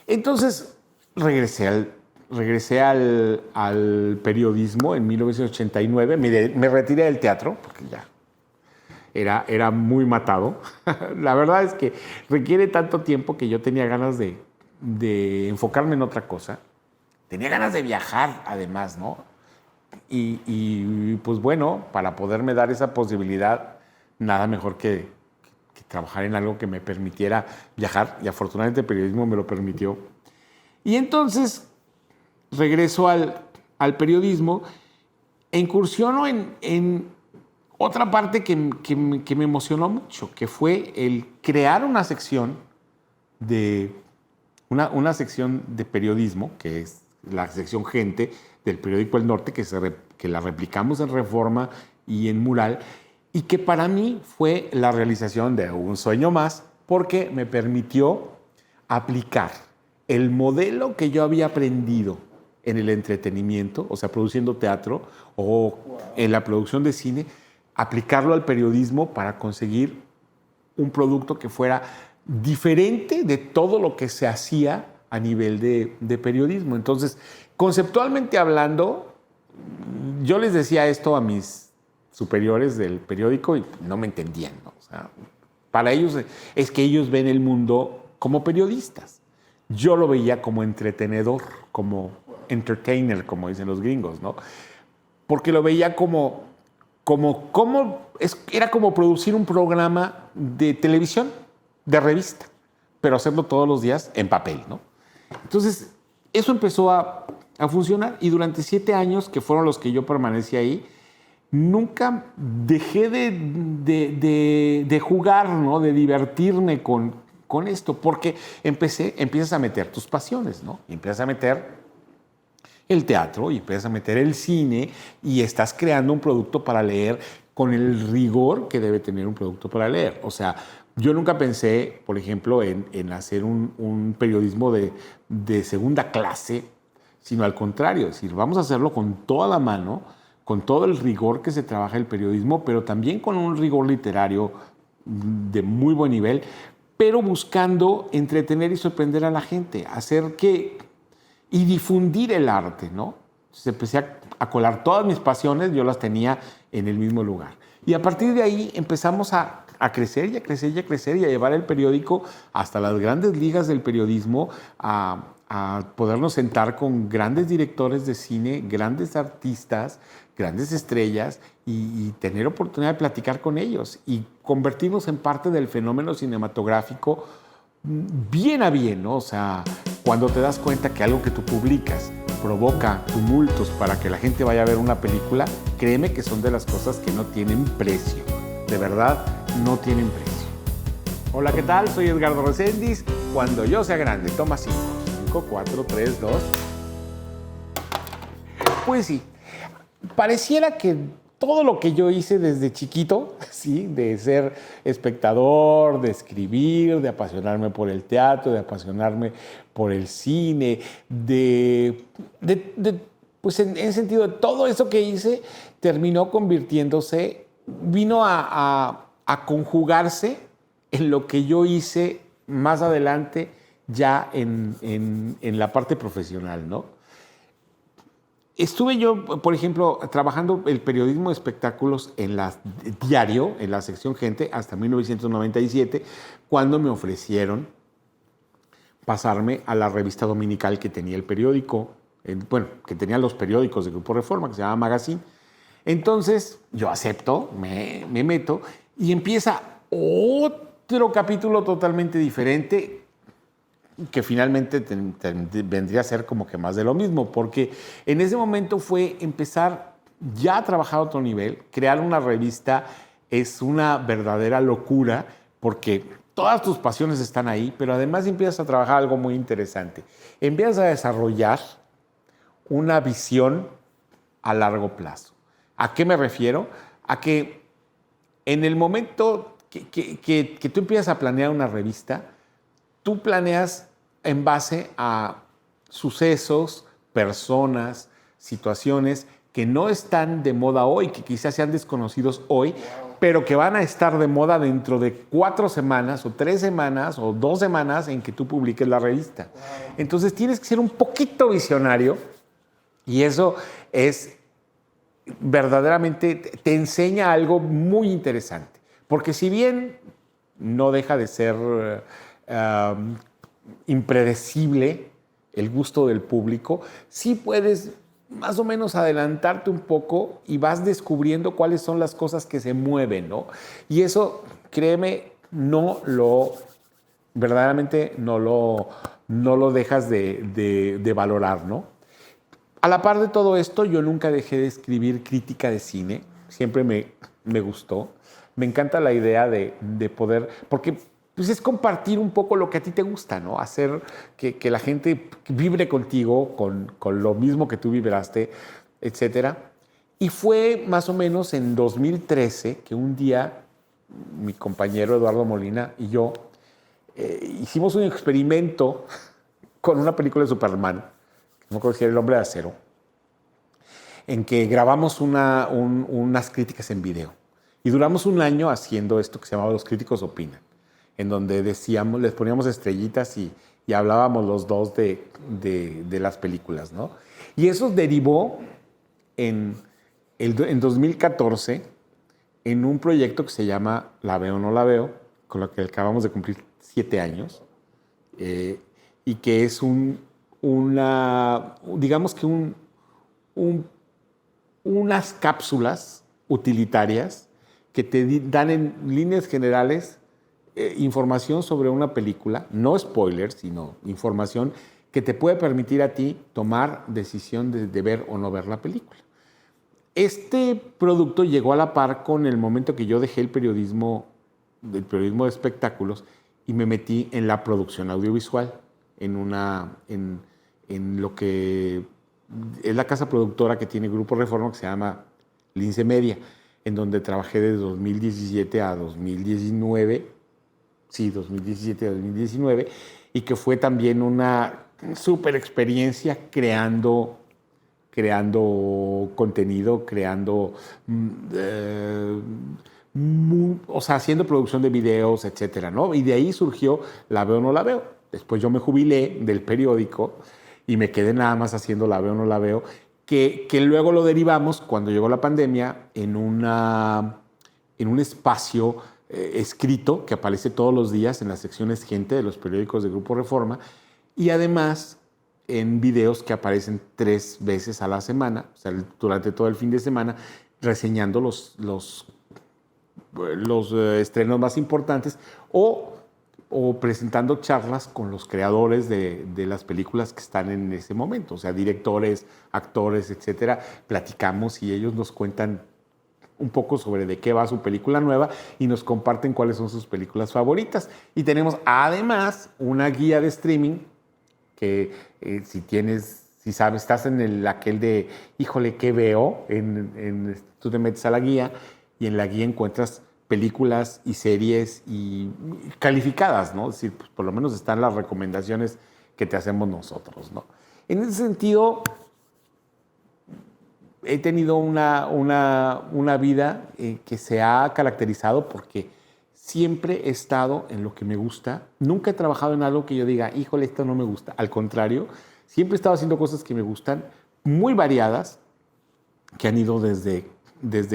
Entonces, regresé al periodismo en 1989, me retiré del teatro, porque ya era muy matado. La verdad es que requiere tanto tiempo que yo tenía ganas de enfocarme en otra cosa. Tenía ganas de viajar, además, ¿no? Y pues bueno, para poderme dar esa posibilidad, nada mejor que trabajar en algo que me permitiera viajar. Y afortunadamente el periodismo me lo permitió. Y entonces regreso al periodismo e incursiono en otra parte que me emocionó mucho, que fue el crear una sección una sección de periodismo, que es la sección Gente del periódico El Norte, que la replicamos en Reforma y en Mural, y que para mí fue la realización de un sueño más, porque me permitió aplicar el modelo que yo había aprendido en el entretenimiento, o sea, produciendo teatro o en la producción de cine, aplicarlo al periodismo para conseguir un producto que fuera diferente de todo lo que se hacía a nivel de periodismo. Entonces, conceptualmente hablando, yo les decía esto a mis superiores del periódico y no me entendían, ¿no? O sea, para ellos es que ellos ven el mundo como periodistas. Yo lo veía como entretenedor, como entertainer, como dicen los gringos, ¿no? Porque lo veía era como producir un programa de televisión, de revista, pero hacerlo todos los días en papel, ¿no? Entonces, eso empezó a funcionar, y durante 7 años, que fueron los que yo permanecí ahí, nunca dejé de jugar, ¿no? De divertirme con esto, porque empiezas a meter tus pasiones, ¿no? Y empiezas a meter el teatro y empiezas a meter el cine y estás creando un producto para leer con el rigor que debe tener un producto para leer. O sea, yo nunca pensé, por ejemplo, en hacer un periodismo de segunda clase, sino al contrario, es decir, vamos a hacerlo con toda la mano, con todo el rigor que se trabaja el periodismo, pero también con un rigor literario de muy buen nivel, pero buscando entretener y sorprender a la gente, hacer y difundir el arte, ¿no? Entonces empecé a colar todas mis pasiones, yo las tenía en el mismo lugar. Y a partir de ahí empezamos a crecer y a crecer y a crecer y a llevar el periódico hasta las grandes ligas del periodismo, a podernos sentar con grandes directores de cine, grandes artistas, grandes estrellas y tener oportunidad de platicar con ellos y convertirnos en parte del fenómeno cinematográfico bien a bien, ¿no? O sea, cuando te das cuenta que algo que tú publicas provoca tumultos para que la gente vaya a ver una película, créeme que son de las cosas que no tienen precio. De verdad, no tienen precio. Hola, ¿qué tal? Soy Edgardo Reséndiz. Cuando yo sea grande, toma 5, 4, 3, 2. Pues sí, pareciera que todo lo que yo hice desde chiquito, ¿sí? De ser espectador, de escribir, de apasionarme por el teatro, de apasionarme por el cine, pues en ese sentido, de todo eso que hice terminó convirtiéndose, vino a conjugarse en lo que yo hice más adelante ya en la parte profesional, ¿no? Estuve yo, por ejemplo, trabajando el periodismo de espectáculos en diario, en la sección Gente, hasta 1997, cuando me ofrecieron pasarme a la revista dominical que tenía el periódico, que tenía los periódicos de Grupo Reforma, que se llama Magazine. Entonces, yo acepto, me meto, y empieza otro capítulo totalmente diferente, que finalmente vendría a ser como que más de lo mismo, porque en ese momento fue empezar ya a trabajar a otro nivel. Crear una revista es una verdadera locura, porque todas tus pasiones están ahí, pero además empiezas a trabajar algo muy interesante. Empiezas a desarrollar una visión a largo plazo. ¿A qué me refiero? A que en el momento que tú empiezas a planear una revista, tú planeas en base a sucesos, personas, situaciones que no están de moda hoy, que quizás sean desconocidos hoy, pero que van a estar de moda dentro de 4 semanas o 3 semanas o 2 semanas en que tú publiques la revista. Entonces tienes que ser un poquito visionario, y eso es verdaderamente, te enseña algo muy interesante. Porque si bien no deja de ser impredecible el gusto del público, sí puedes más o menos adelantarte un poco y vas descubriendo cuáles son las cosas que se mueven, ¿no? Y eso, créeme, verdaderamente no lo dejas de valorar, ¿no? A la par de todo esto, yo nunca dejé de escribir crítica de cine, siempre me gustó. Me encanta la idea de poder, porque pues es compartir un poco lo que a ti te gusta, ¿no? Hacer que la gente vibre contigo con lo mismo que tú vibraste, etc. Y fue más o menos en 2013 que un día mi compañero Eduardo Molina y yo hicimos un experimento con una película de Superman, no creo que era El Hombre de Acero, en que grabamos unas críticas en video. Y duramos un año haciendo esto que se llamaba Los Críticos Opinan, en donde decíamos, les poníamos estrellitas y hablábamos los dos de las películas, ¿no? Y eso derivó en 2014 en un proyecto que se llama La Veo o No La Veo, con lo que acabamos de cumplir 7 años, y que es digamos que unas cápsulas utilitarias que te dan en líneas generales información sobre una película, no spoilers, sino información que te puede permitir a ti tomar decisión de ver o no ver la película. Este producto llegó a la par con el momento que yo dejé el periodismo de espectáculos y me metí en la producción audiovisual, en lo que es la casa productora que tiene Grupo Reforma, que se llama Lince Media, en donde trabajé de 2017 a 2019, sí, 2017 a 2019, y que fue también una súper experiencia creando contenido, haciendo producción de videos, etcétera, ¿no? Y de ahí surgió La Veo o No La Veo. Después yo me jubilé del periódico y me quedé nada más haciendo La Veo o No La Veo, que luego lo derivamos, cuando llegó la pandemia, en un espacio escrito que aparece todos los días en las secciones Gente de los periódicos de Grupo Reforma, y además en videos que aparecen 3 veces a la semana, o sea, durante todo el fin de semana, reseñando los estrenos más importantes o presentando charlas con los creadores de las películas que están en ese momento, o sea, directores, actores, etcétera. Platicamos y ellos nos cuentan un poco sobre de qué va su película nueva y nos comparten cuáles son sus películas favoritas. Y tenemos además una guía de streaming que si sabes, estás en aquel de, híjole, ¿qué veo? Tú te metes a la guía y en la guía encuentras películas y series y calificadas, ¿no? Es decir, pues por lo menos están las recomendaciones que te hacemos nosotros, ¿no? En ese sentido, he tenido una vida que se ha caracterizado porque siempre he estado en lo que me gusta. Nunca he trabajado en algo que yo diga, híjole, esto no me gusta. Al contrario, siempre he estado haciendo cosas que me gustan, muy variadas, que han ido desde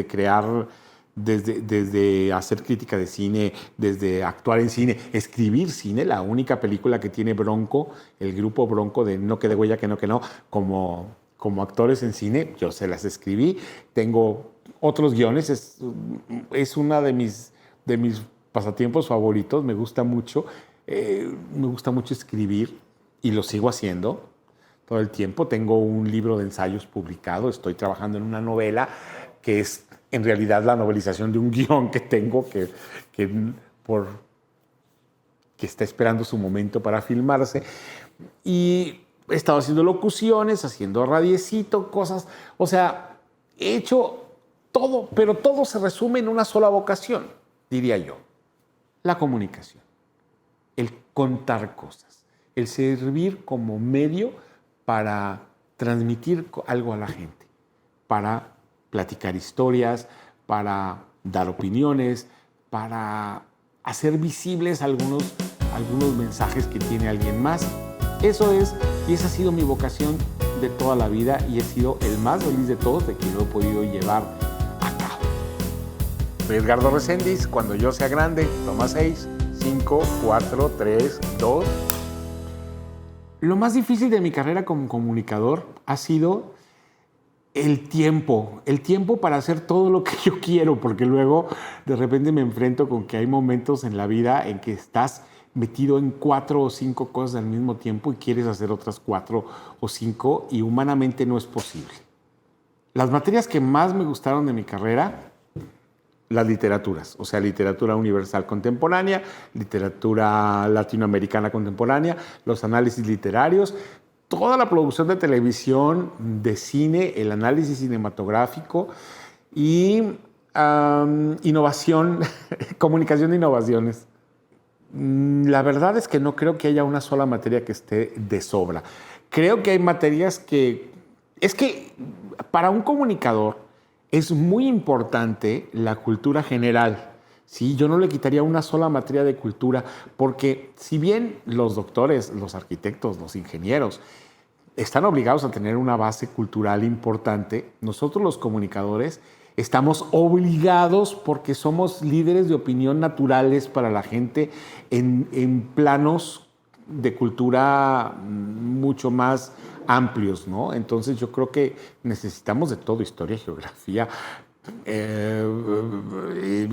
crear, desde hacer crítica de cine, desde actuar en cine, escribir cine. La única película que tiene Bronco, el grupo Bronco de No quede huella, que no, como actores en cine, yo se las escribí. Tengo otros guiones, es una de mis pasatiempos favoritos, me gusta mucho. Me gusta mucho escribir y lo sigo haciendo todo el tiempo. Tengo un libro de ensayos publicado, estoy trabajando en una novela que es en realidad la novelización de un guión que tengo que está esperando su momento para filmarse. Y he estado haciendo locuciones, haciendo radiecito, cosas. O sea, he hecho todo, pero todo se resume en una sola vocación, diría yo. La comunicación, el contar cosas, el servir como medio para transmitir algo a la gente, para platicar historias, para dar opiniones, para hacer visibles algunos mensajes que tiene alguien más. Eso es, y esa ha sido mi vocación de toda la vida y he sido el más feliz de todos de que lo he podido llevar a cabo. Soy Edgardo Reséndiz. Cuando yo sea grande, toma 6, 5, 4, 3, 2. Lo más difícil de mi carrera como comunicador ha sido el tiempo para hacer todo lo que yo quiero, porque luego de repente me enfrento con que hay momentos en la vida en que estás metido en 4 o 5 cosas al mismo tiempo y quieres hacer otras 4 o 5 y humanamente no es posible. Las materias que más me gustaron de mi carrera, las literaturas, o sea, literatura universal contemporánea, literatura latinoamericana contemporánea, los análisis literarios, toda la producción de televisión, de cine, el análisis cinematográfico y innovación, comunicación de innovaciones. La verdad es que no creo que haya una sola materia que esté de sobra. Creo que hay materias que... Es que para un comunicador es muy importante la cultura general. Sí, yo no le quitaría una sola materia de cultura, porque si bien los doctores, los arquitectos, los ingenieros están obligados a tener una base cultural importante, nosotros los comunicadores estamos obligados, porque somos líderes de opinión naturales para la gente en planos de cultura mucho más amplios, ¿no? Entonces yo creo que necesitamos de todo: historia, geografía,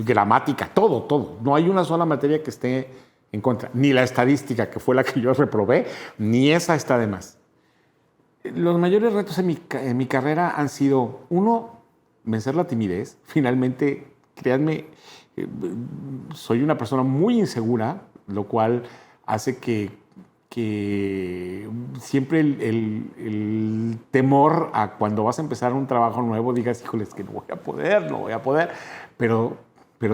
gramática, todo. No hay una sola materia que esté en contra. Ni la estadística, que fue la que yo reprobé, ni esa está de más. Los mayores retos en mi carrera han sido, uno, vencer la timidez. Finalmente, créanme, soy una persona muy insegura, lo cual hace que siempre el temor a cuando vas a empezar un trabajo nuevo digas, híjoles, que no voy a poder, pero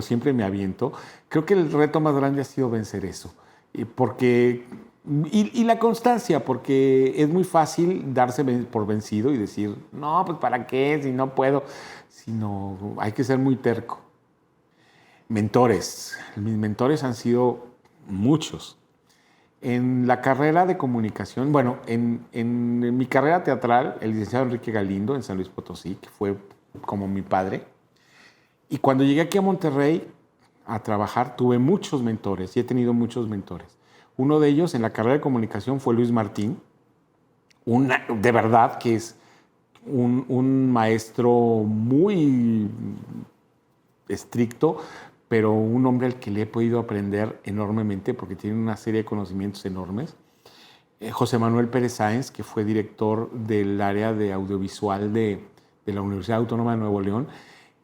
siempre me aviento. Creo que el reto más grande ha sido vencer eso, y la constancia, porque es muy fácil darse por vencido y decir, no, pues ¿para qué? Si no puedo. Sino hay que ser muy terco. Mentores. Mis mentores han sido muchos. En la carrera de comunicación, bueno, en mi carrera teatral, el licenciado Enrique Galindo en San Luis Potosí, que fue como mi padre. Y cuando llegué aquí a Monterrey a trabajar, tuve muchos mentores y he tenido muchos mentores. Uno de ellos en la carrera de comunicación fue Luis Martín, de verdad que es un maestro muy estricto, pero un hombre al que le he podido aprender enormemente porque tiene una serie de conocimientos enormes. José Manuel Pérez Sáenz, que fue director del área de audiovisual de la Universidad Autónoma de Nuevo León,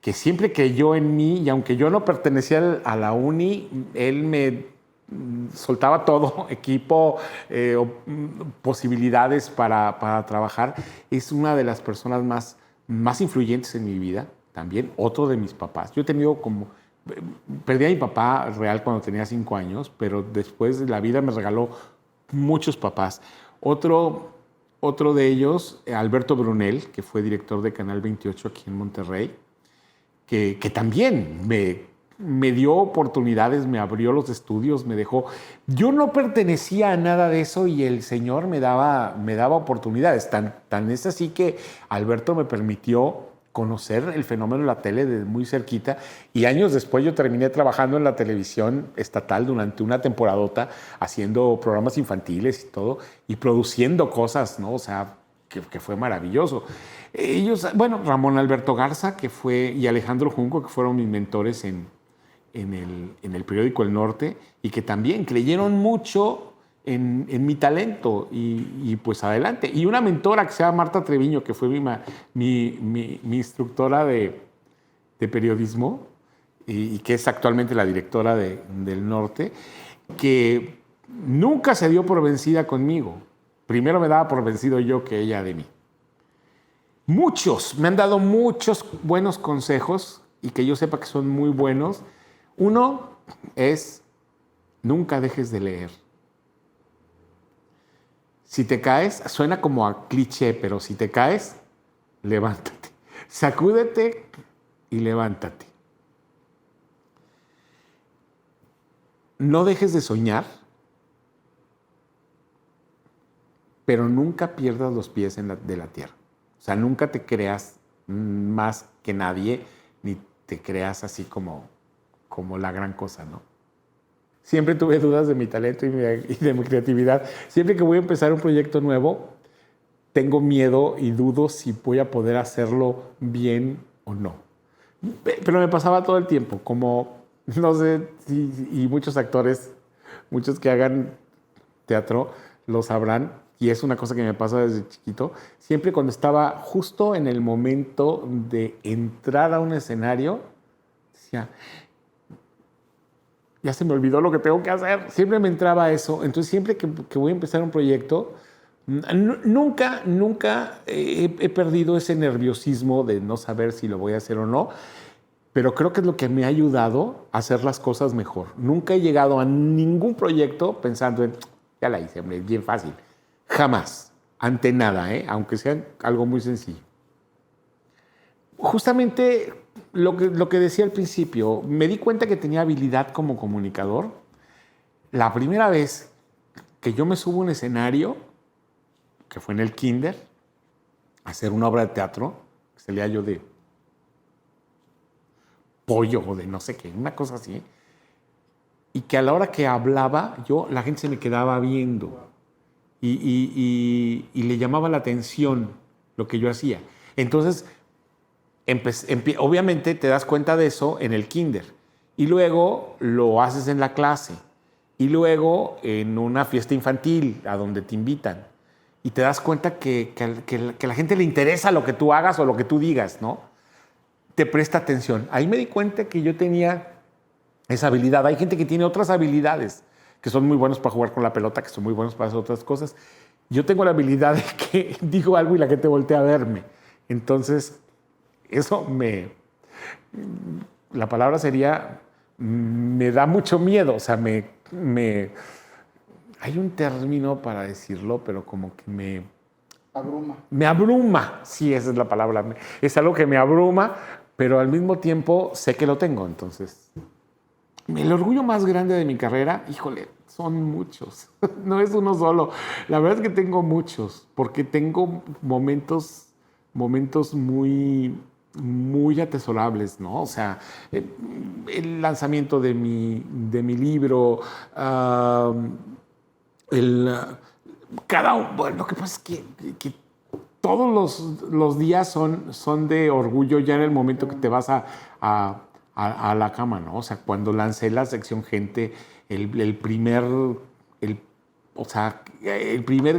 que siempre creyó en mí, y aunque yo no pertenecía a la uni, él me soltaba todo, equipo, posibilidades para trabajar. Es una de las personas más influyentes en mi vida, también otro de mis papás. Yo he tenido perdí a mi papá real cuando tenía 5 años, pero después la vida me regaló muchos papás. Otro de ellos, Alberto Brunel, que fue director de Canal 28 aquí en Monterrey, que también me dio oportunidades, me abrió los estudios, me dejó. Yo no pertenecía a nada de eso y el Señor me daba oportunidades. Tan es así que Alberto me permitió conocer el fenómeno de la tele de muy cerquita, y años después yo terminé trabajando en la televisión estatal durante una temporadota, haciendo programas infantiles y todo, y produciendo cosas, ¿no? O sea, que fue maravilloso. Ellos, bueno, Ramón Alberto Garza, y Alejandro Junco, que fueron mis mentores en en el periódico El Norte y que también creyeron mucho en mi talento y pues adelante. Y una mentora que se llama Marta Treviño, que fue mi instructora de periodismo y que es actualmente la directora del Norte, que nunca se dio por vencida conmigo. Primero me daba por vencido yo que ella de mí. Me han dado muchos buenos consejos y que yo sepa que son muy buenos. Uno es, nunca dejes de leer. Si te caes, suena como a cliché, pero si te caes, levántate. Sacúdete y levántate. No dejes de soñar, pero nunca pierdas los pies de la tierra. O sea, nunca te creas más que nadie, ni te creas así como la gran cosa, ¿no? Siempre tuve dudas de mi talento y de mi creatividad. Siempre que voy a empezar un proyecto nuevo, tengo miedo y dudo si voy a poder hacerlo bien o no. Pero me pasaba todo el tiempo, como, no sé, y muchos actores, muchos que hagan teatro, lo sabrán, y es una cosa que me pasa desde chiquito. Siempre cuando estaba justo en el momento de entrar a un escenario, decía, ya se me olvidó lo que tengo que hacer. Siempre me entraba eso. Entonces, siempre que voy a empezar un proyecto, nunca he perdido ese nerviosismo de no saber si lo voy a hacer o no, pero creo que es lo que me ha ayudado a hacer las cosas mejor. Nunca he llegado a ningún proyecto pensando en, ya la hice, hombre, es bien fácil. Jamás, ante nada, aunque sea algo muy sencillo. Justamente lo que decía al principio, me di cuenta que tenía habilidad como comunicador. La primera vez que yo me subo a un escenario, que fue en el kinder, a hacer una obra de teatro, que salía yo de pollo o de no sé qué, una cosa así, y que a la hora que hablaba yo, la gente se me quedaba viendo y le llamaba la atención lo que yo hacía. Entonces, obviamente te das cuenta de eso en el kinder y luego lo haces en la clase y luego en una fiesta infantil a donde te invitan y te das cuenta que a la gente le interesa lo que tú hagas o lo que tú digas, ¿no? Te presta atención. Ahí me di cuenta que yo tenía esa habilidad. Hay gente que tiene otras habilidades, que son muy buenos para jugar con la pelota, que son muy buenos para hacer otras cosas. Yo tengo la habilidad de que digo algo y la gente voltea a verme. Entonces, eso la palabra sería, me da mucho miedo. O sea, hay un término para decirlo, pero como que abruma. Me abruma. Sí, esa es la palabra. Es algo que me abruma, pero al mismo tiempo sé que lo tengo. Entonces, el orgullo más grande de mi carrera, híjole, son muchos. No es uno solo. La verdad es que tengo muchos, porque tengo momentos muy atesorables, ¿no? O sea, el lanzamiento de mi libro, bueno, lo que pasa es que todos los días son de orgullo ya en el momento que te vas a la cama, ¿no? O sea, cuando lancé la sección Gente, el primer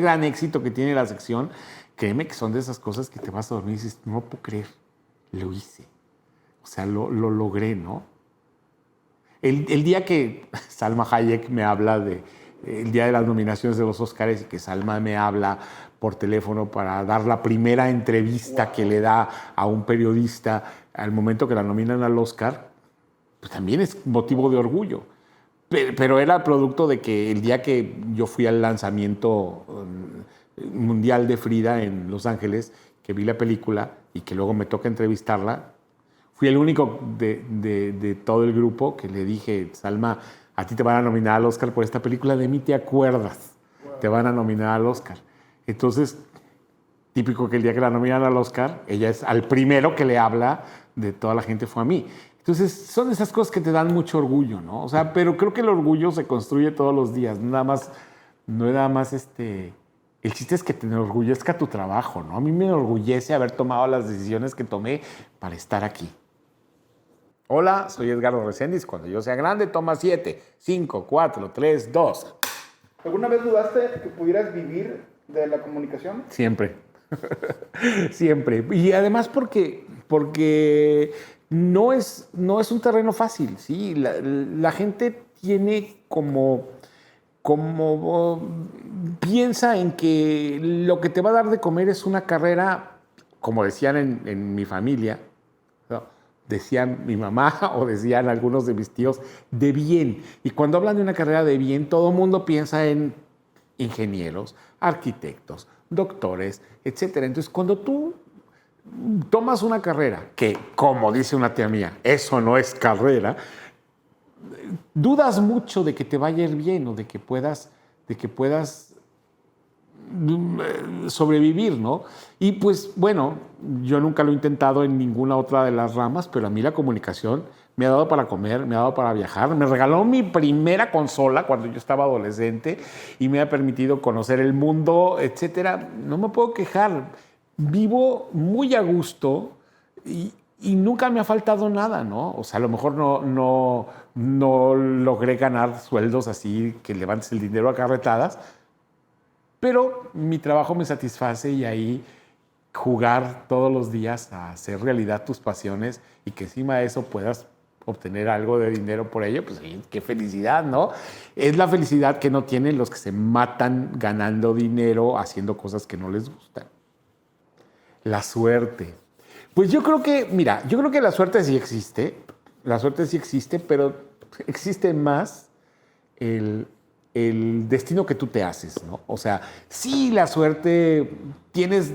gran éxito que tiene la sección, créeme que son de esas cosas que te vas a dormir y dices, no puedo creer, lo hice. O sea, lo logré, ¿no? El día que Salma Hayek me habla el día de las nominaciones de los Óscares y que Salma me habla por teléfono para dar la primera entrevista que le da a un periodista al momento que la nominan al Óscar, pues también es motivo de orgullo. Pero era producto de que el día que yo fui al lanzamiento mundial de Frida en Los Ángeles, que vi la película y que luego me toca entrevistarla, fui el único de todo el grupo que le dije, Salma, a ti te van a nominar al Óscar por esta película, de mí te acuerdas, te van a nominar al Óscar. Entonces, típico que el día que la nominan al Óscar, ella es al primero que le habla de toda la gente fue a mí. Entonces, son esas cosas que te dan mucho orgullo, ¿no? O sea, pero creo que el orgullo se construye todos los días, no es nada más el chiste es que te enorgullezca tu trabajo, ¿no? A mí me enorgullece haber tomado las decisiones que tomé para estar aquí. Hola, soy Edgardo Reséndiz. Cuando yo sea grande, toma 7, 5, 4, 3, 2. ¿Alguna vez dudaste que pudieras vivir de la comunicación? Siempre. Siempre. Y además porque no es un terreno fácil, ¿sí? La gente tiene como piensa en que lo que te va a dar de comer es una carrera, como decían en mi familia, ¿no? Decían mi mamá o decían algunos de mis tíos, de bien. Y cuando hablan de una carrera de bien, todo el mundo piensa en ingenieros, arquitectos, doctores, etc. Entonces, cuando tú tomas una carrera, que como dice una tía mía, eso no es carrera, dudas mucho de que te vaya a ir bien o de que puedas sobrevivir, ¿no? Y pues bueno, yo nunca lo he intentado en ninguna otra de las ramas, pero a mí la comunicación me ha dado para comer, me ha dado para viajar, me regaló mi primera consola cuando yo estaba adolescente y me ha permitido conocer el mundo, etcétera. No me puedo quejar, vivo muy a gusto y nunca me ha faltado nada, ¿no? O sea, a lo mejor no logré ganar sueldos así que levantes el dinero a carretadas, pero mi trabajo me satisface y ahí jugar todos los días a hacer realidad tus pasiones y que encima de eso puedas obtener algo de dinero por ello, pues qué felicidad, ¿no? Es la felicidad que no tienen los que se matan ganando dinero haciendo cosas que no les gustan. La suerte. Pues yo creo que la suerte sí existe, pero existe más el destino que tú te haces, ¿no? O sea, sí, la suerte, tienes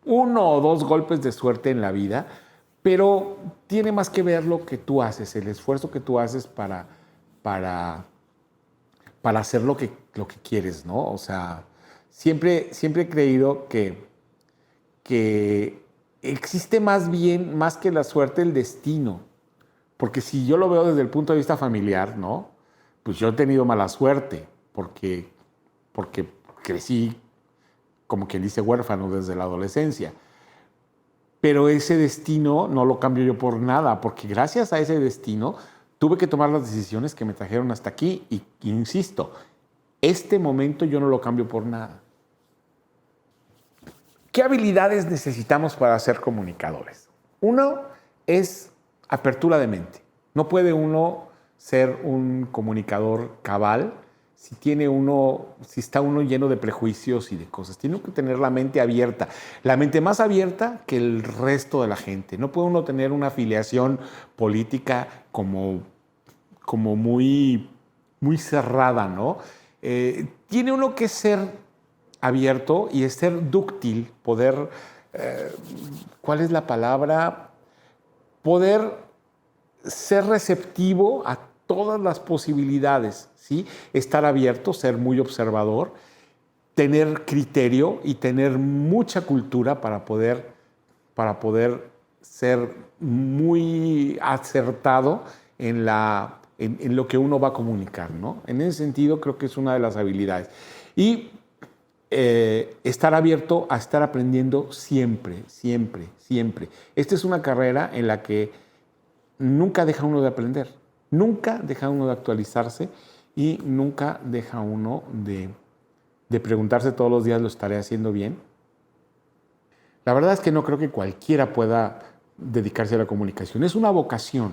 1 o 2 golpes de suerte en la vida, pero tiene más que ver lo que tú haces, el esfuerzo que tú haces para hacer lo que quieres, ¿no? O sea, siempre he creído que existe más que la suerte, el destino. Porque si yo lo veo desde el punto de vista familiar, ¿no? Pues yo he tenido mala suerte, porque crecí, como quien dice, huérfano desde la adolescencia. Pero ese destino no lo cambio yo por nada, porque gracias a ese destino tuve que tomar las decisiones que me trajeron hasta aquí. Y insisto, este momento yo no lo cambio por nada. ¿Qué habilidades necesitamos para ser comunicadores? Uno es apertura de mente. No puede uno ser un comunicador cabal si está uno lleno de prejuicios y de cosas. Tiene que tener la mente abierta, la mente más abierta que el resto de la gente. No puede uno tener una afiliación política como muy cerrada, ¿no? Tiene uno que ser abierto y es ser dúctil, poder, ¿cuál es la palabra? Poder ser receptivo a todas las posibilidades, ¿sí? Estar abierto, ser muy observador, tener criterio y tener mucha cultura para poder ser muy acertado en lo que uno va a comunicar, ¿no? En ese sentido creo que es una de las habilidades. Y estar abierto a estar aprendiendo siempre, siempre, siempre. Esta es una carrera en la que nunca deja uno de aprender, nunca deja uno de actualizarse y nunca deja uno de preguntarse todos los días, ¿lo estaré haciendo bien? La verdad es que no creo que cualquiera pueda dedicarse a la comunicación. Es una vocación,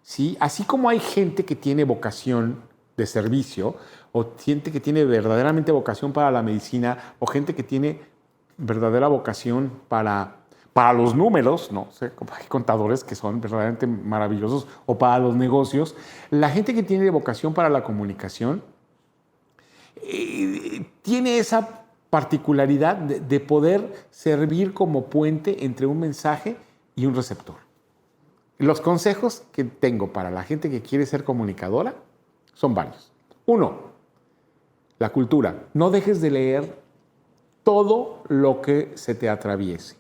¿sí? Así como hay gente que tiene vocación de servicio, o gente que tiene verdaderamente vocación para la medicina, o gente que tiene verdadera vocación para los números, no sé, hay contadores que son verdaderamente maravillosos, o para los negocios. La gente que tiene vocación para la comunicación tiene esa particularidad de poder servir como puente entre un mensaje y un receptor. Los consejos que tengo para la gente que quiere ser comunicadora son varios. 1, la cultura. No dejes de leer todo lo que se te atraviese,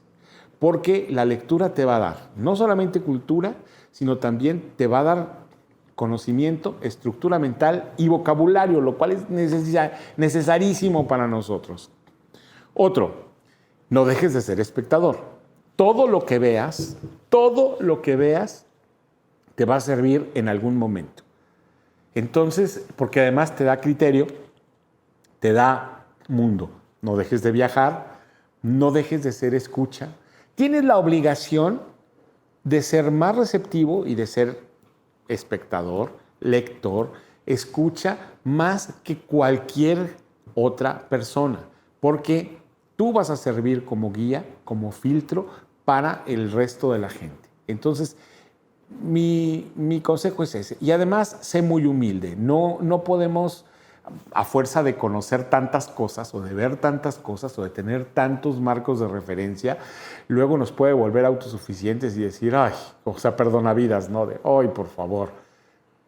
porque la lectura te va a dar no solamente cultura, sino también te va a dar conocimiento, estructura mental y vocabulario, lo cual es necesarísimo para nosotros. Otro, no dejes de ser espectador. Todo lo que veas, te va a servir en algún momento. Entonces, porque además te da criterio, te da mundo. No dejes de viajar, no dejes de ser escucha. Tienes la obligación de ser más receptivo y de ser espectador, lector, escucha más que cualquier otra persona, porque tú vas a servir como guía, como filtro para el resto de la gente. Entonces, mi consejo es ese. Y además, sé muy humilde. No podemos, a fuerza de conocer tantas cosas o de ver tantas cosas o de tener tantos marcos de referencia, luego nos puede volver autosuficientes y decir, ay, o sea, perdonavidas, ¿no? De, ay, por favor.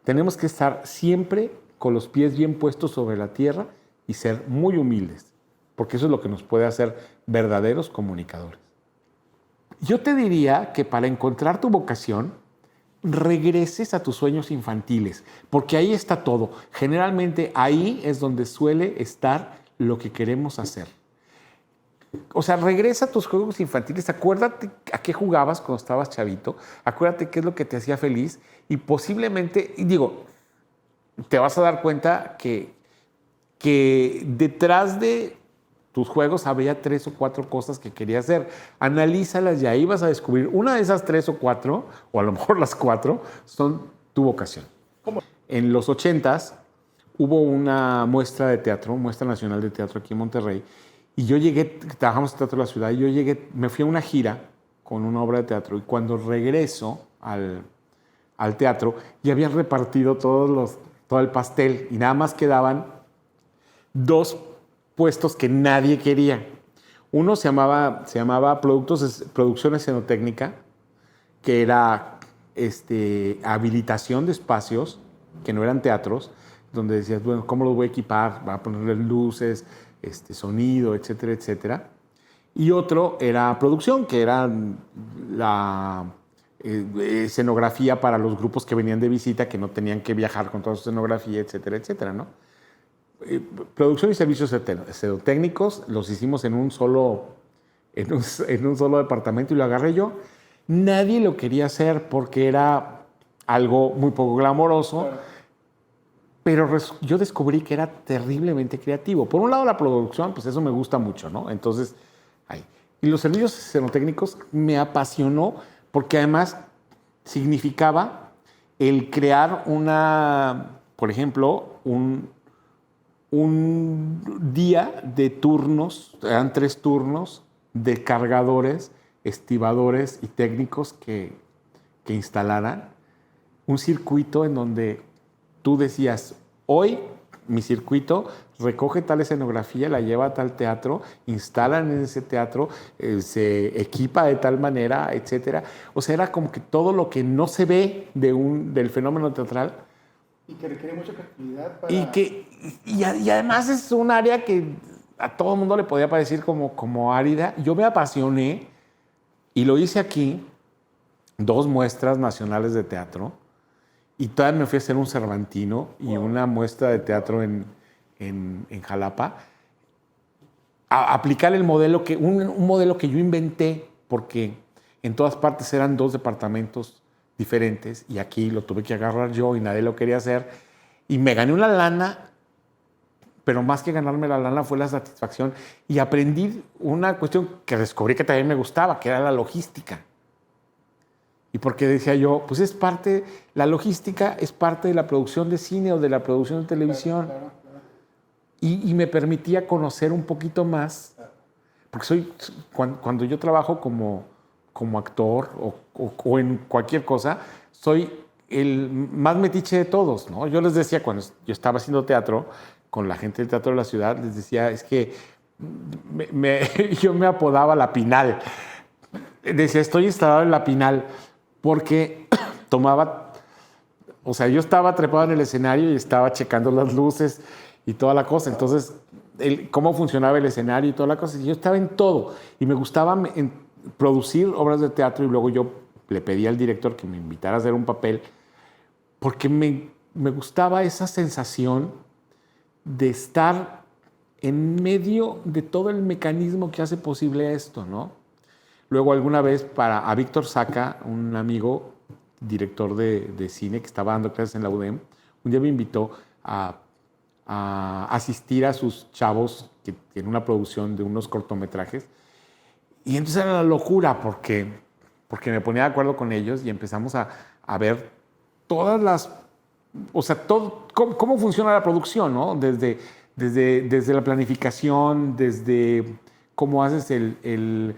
Tenemos que estar siempre con los pies bien puestos sobre la tierra y ser muy humildes, porque eso es lo que nos puede hacer verdaderos comunicadores. Yo te diría que para encontrar tu vocación, regreses a tus sueños infantiles, porque ahí está todo. Generalmente ahí es donde suele estar lo que queremos hacer. O sea, regresa a tus juegos infantiles, acuérdate a qué jugabas cuando estabas chavito, acuérdate qué es lo que te hacía feliz y posiblemente, y digo, te vas a dar cuenta que detrás de tus juegos había 3 o 4 cosas que querías hacer. Analízalas y ahí vas a descubrir una de esas 3 o 4, o a lo mejor las 4, son tu vocación. ¿Cómo? En los 80s hubo una muestra de teatro, muestra nacional de teatro aquí en Monterrey, y yo llegué, trabajamos en Teatro de la Ciudad, y yo llegué, me fui a una gira con una obra de teatro, y cuando regreso al teatro, ya habían repartido todo el pastel, y nada más quedaban 2 puestos que nadie quería. Uno se llamaba Producción Escenotécnica, que era habilitación de espacios que no eran teatros, donde decías, bueno, ¿cómo los voy a equipar? Va a ponerle luces, sonido, etcétera, etcétera. Y otro era producción, que era la escenografía para los grupos que venían de visita, que no tenían que viajar con toda su escenografía, etcétera, etcétera, ¿no? Producción y servicios escenotécnicos los hicimos en un solo departamento y lo agarré yo. Nadie lo quería hacer porque era algo muy poco glamoroso, claro. Pero yo descubrí que era terriblemente creativo. Por un lado, la producción, pues eso me gusta mucho, ¿no? Entonces, ahí. Y los servicios escenotécnicos me apasionó porque además significaba el crear por ejemplo, un día de turnos, eran 3 turnos de cargadores, estibadores y técnicos que instalaran un circuito en donde tú decías, hoy mi circuito recoge tal escenografía, la lleva a tal teatro, instalan en ese teatro, se equipa de tal manera, etcétera. O sea, era como que todo lo que no se ve del fenómeno teatral. Y que requiere mucha creatividad para... Y además es un área que a todo el mundo le podía parecer como árida. Yo me apasioné y lo hice aquí, 2 muestras nacionales de teatro, y todavía me fui a hacer un Cervantino y una muestra de teatro en Jalapa. A aplicar el modelo un modelo que yo inventé, porque en todas partes eran 2 departamentos diferentes y aquí lo tuve que agarrar yo y nadie lo quería hacer y me gané una lana, pero más que ganarme la lana fue la satisfacción y aprendí una cuestión que descubrí que también me gustaba, que era la logística. Y porque decía yo, pues la logística es parte de la producción de cine o de la producción de televisión. Claro. Y me permitía conocer un poquito más, porque cuando yo trabajo como actor o en cualquier cosa, soy el más metiche de todos, ¿no? Yo les decía, cuando yo estaba haciendo teatro, con la gente del Teatro de la Ciudad, les decía, es que yo me apodaba La Pinal. Decía, estoy instalado en La Pinal, porque yo estaba trepado en el escenario y estaba checando las luces y toda la cosa. Entonces, cómo funcionaba el escenario y toda la cosa. Y yo estaba en todo. Y me gustaba producir obras de teatro y luego yo le pedí al director que me invitara a hacer un papel porque me gustaba esa sensación de estar en medio de todo el mecanismo que hace posible esto, ¿no? Luego alguna vez a Víctor Saca, un amigo director de cine que estaba dando clases en la UDEM, un día me invitó a asistir a sus chavos que tienen una producción de unos cortometrajes. Y entonces era la locura porque me ponía de acuerdo con ellos y empezamos a ver todas las... O sea, cómo funciona la producción, ¿no? Desde la planificación, desde cómo haces el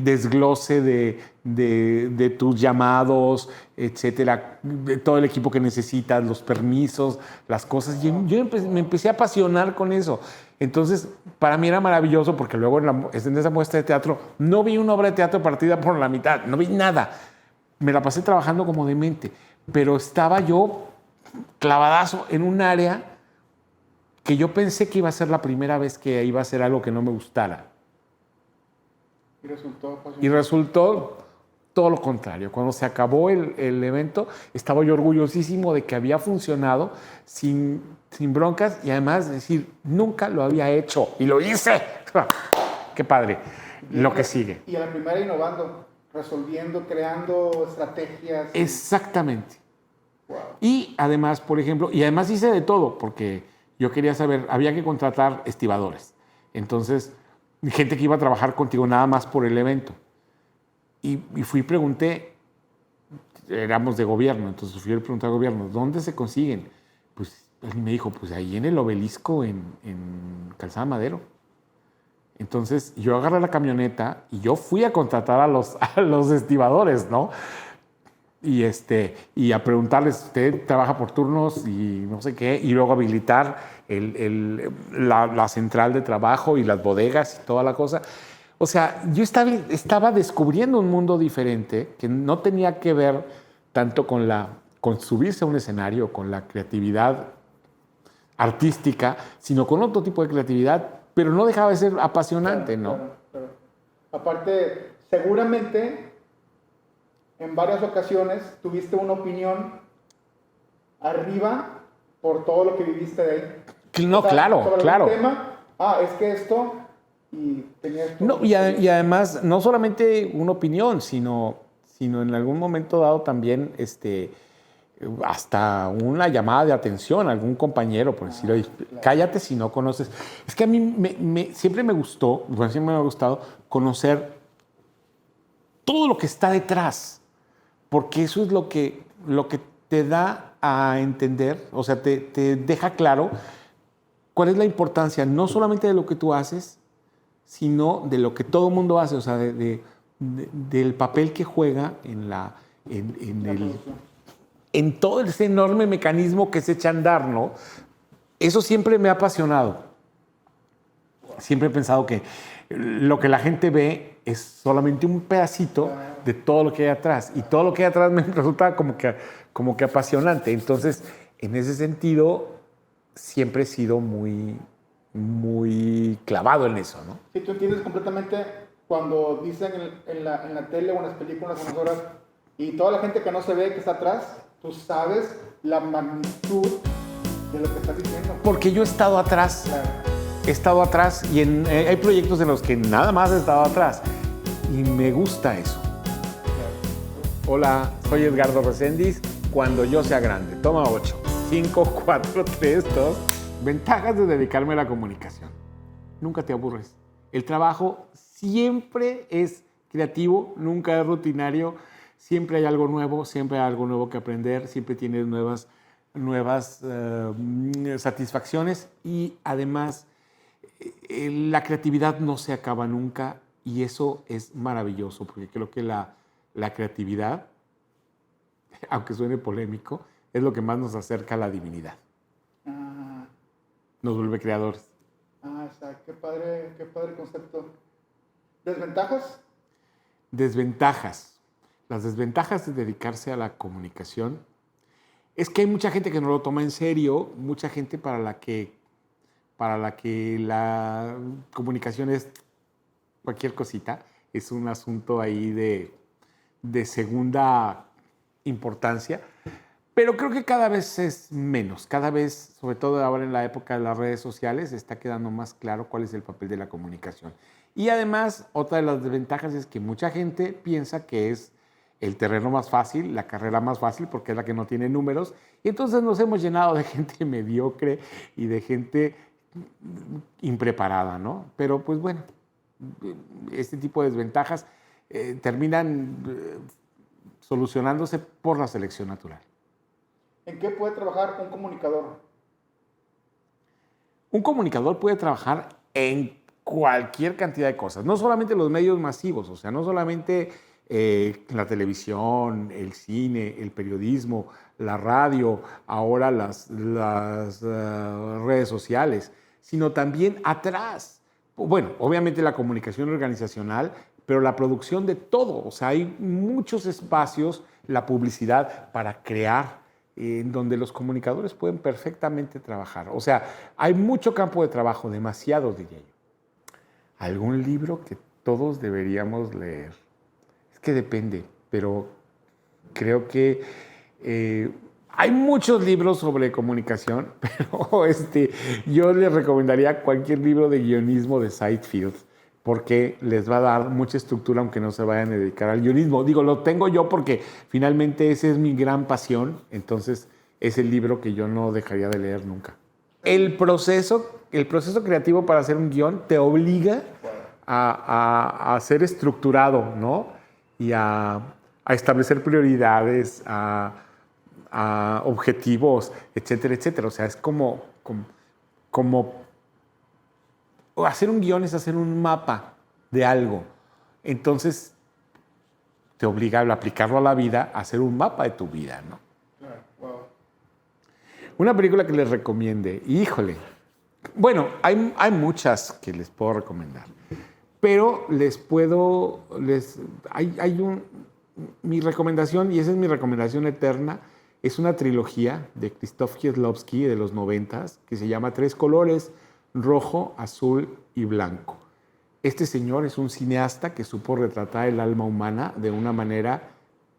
desglose de tus llamados, etcétera, de todo el equipo que necesitas, los permisos, las cosas. Y yo me empecé a apasionar con eso. Entonces, para mí era maravilloso porque luego en esa muestra de teatro no vi una obra de teatro partida por la mitad, no vi nada. Me la pasé trabajando como demente, pero estaba yo clavadazo en un área que yo pensé que iba a ser la primera vez que iba a hacer algo que no me gustara. Y resultó todo lo contrario. Cuando se acabó el evento, estaba yo orgullosísimo de que había funcionado sin broncas y además decir, nunca lo había hecho y lo hice. ¡Qué padre! Lo que sigue. Y a la primera innovando, resolviendo, creando estrategias. Exactamente. Wow. Y además, por ejemplo, además hice de todo, porque yo quería saber, había que contratar estibadores. Entonces, gente que iba a trabajar contigo nada más por el evento. Y fui y pregunté, éramos de gobierno, entonces fui a preguntar al gobierno, ¿dónde se consiguen? Pues él me dijo, pues ahí en el Obelisco, en Calzada Madero. Entonces yo agarré la camioneta y yo fui a contratar a los estibadores, ¿no? Y a preguntarles, ¿usted trabaja por turnos y no sé qué? Y luego habilitar la central de trabajo y las bodegas y toda la cosa. O sea, yo estaba descubriendo un mundo diferente que no tenía que ver tanto con subirse a un escenario, con la creatividad artística, sino con otro tipo de creatividad, pero no dejaba de ser apasionante, ¿no? Claro. Aparte, seguramente en varias ocasiones tuviste una opinión arriba por todo lo que viviste de ahí. No, claro, sobre claro. Un tema, es que esto, y tenías... No, y además, no solamente una opinión, sino en algún momento dado también hasta una llamada de atención a algún compañero, por decir, oye, cállate si no conoces. Es que a mí siempre me gustó, siempre me ha gustado conocer todo lo que está detrás, porque eso es lo que te da a entender, o sea, te deja claro cuál es la importancia, no solamente de lo que tú haces, sino de lo que todo el mundo hace, o sea, del papel que juega en todo ese enorme mecanismo que se echa a andar, ¿no? Eso siempre me ha apasionado. Siempre he pensado que lo que la gente ve es solamente un pedacito de todo lo que hay atrás. Y todo lo que hay atrás me resulta como que apasionante. Entonces, en ese sentido, siempre he sido muy, muy clavado en eso, ¿no? Sí, tú entiendes completamente cuando dicen en la tele o en las películas o en las obras y toda la gente que no se ve, que está atrás, tú sabes la magnitud de lo que estás diciendo. Porque yo he estado atrás. Claro. He estado atrás y hay proyectos en los que nada más he estado atrás. Y me gusta eso. Claro. Hola, soy Edgardo Reséndiz. Cuando yo sea grande. Toma 8. 5, 4, 3, 2. Ventajas de dedicarme a la comunicación. Nunca te aburres. El trabajo siempre es creativo, nunca es rutinario. Siempre hay algo nuevo, siempre hay algo nuevo que aprender, siempre tienes nuevas satisfacciones y además la creatividad no se acaba nunca y eso es maravilloso porque creo que la creatividad, aunque suene polémico, es lo que más nos acerca a la divinidad. Nos vuelve creadores. Qué padre concepto. ¿Desventajas? Desventajas. Las desventajas de dedicarse a la comunicación es que hay mucha gente que no lo toma en serio, mucha gente para la que la comunicación es cualquier cosita, es un asunto ahí de segunda importancia, pero creo que cada vez es menos, cada vez, sobre todo ahora en la época de las redes sociales, está quedando más claro cuál es el papel de la comunicación. Y además, otra de las desventajas es que mucha gente piensa que es el terreno más fácil, la carrera más fácil, porque es la que no tiene números. Y entonces nos hemos llenado de gente mediocre y de gente impreparada, ¿no? Pero pues bueno, este tipo de desventajas terminan solucionándose por la selección natural. ¿En qué puede trabajar un comunicador? Un comunicador puede trabajar en cualquier cantidad de cosas, no solamente los medios masivos, o sea, no solamente la televisión, el cine, el periodismo, la radio, ahora las redes sociales, sino también atrás. Bueno, obviamente la comunicación organizacional, pero la producción de todo. O sea, hay muchos espacios, la publicidad para crear, en donde los comunicadores pueden perfectamente trabajar. O sea, hay mucho campo de trabajo, demasiado, diría yo. ¿Algún libro que todos deberíamos leer? Es que depende, pero creo que hay muchos libros sobre comunicación, pero yo les recomendaría cualquier libro de guionismo de Seinfeld, porque les va a dar mucha estructura aunque no se vayan a dedicar al guionismo. Digo, lo tengo yo porque finalmente esa es mi gran pasión, entonces es el libro que yo no dejaría de leer nunca. El proceso creativo para hacer un guión te obliga a ser estructurado, ¿no? Y a establecer prioridades, a objetivos, etcétera, etcétera. O sea, es como hacer un guión es hacer un mapa de algo. Entonces, te obliga a aplicarlo a la vida, a hacer un mapa de tu vida, ¿no? Wow. Una película que les recomiende, híjole. Bueno, hay muchas que les puedo recomendar, pero mi recomendación, y esa es mi recomendación eterna, es una trilogía de Krzysztof Kieślowski de los 90s que se llama Tres colores: rojo, azul y blanco. Este señor es un cineasta que supo retratar el alma humana de una manera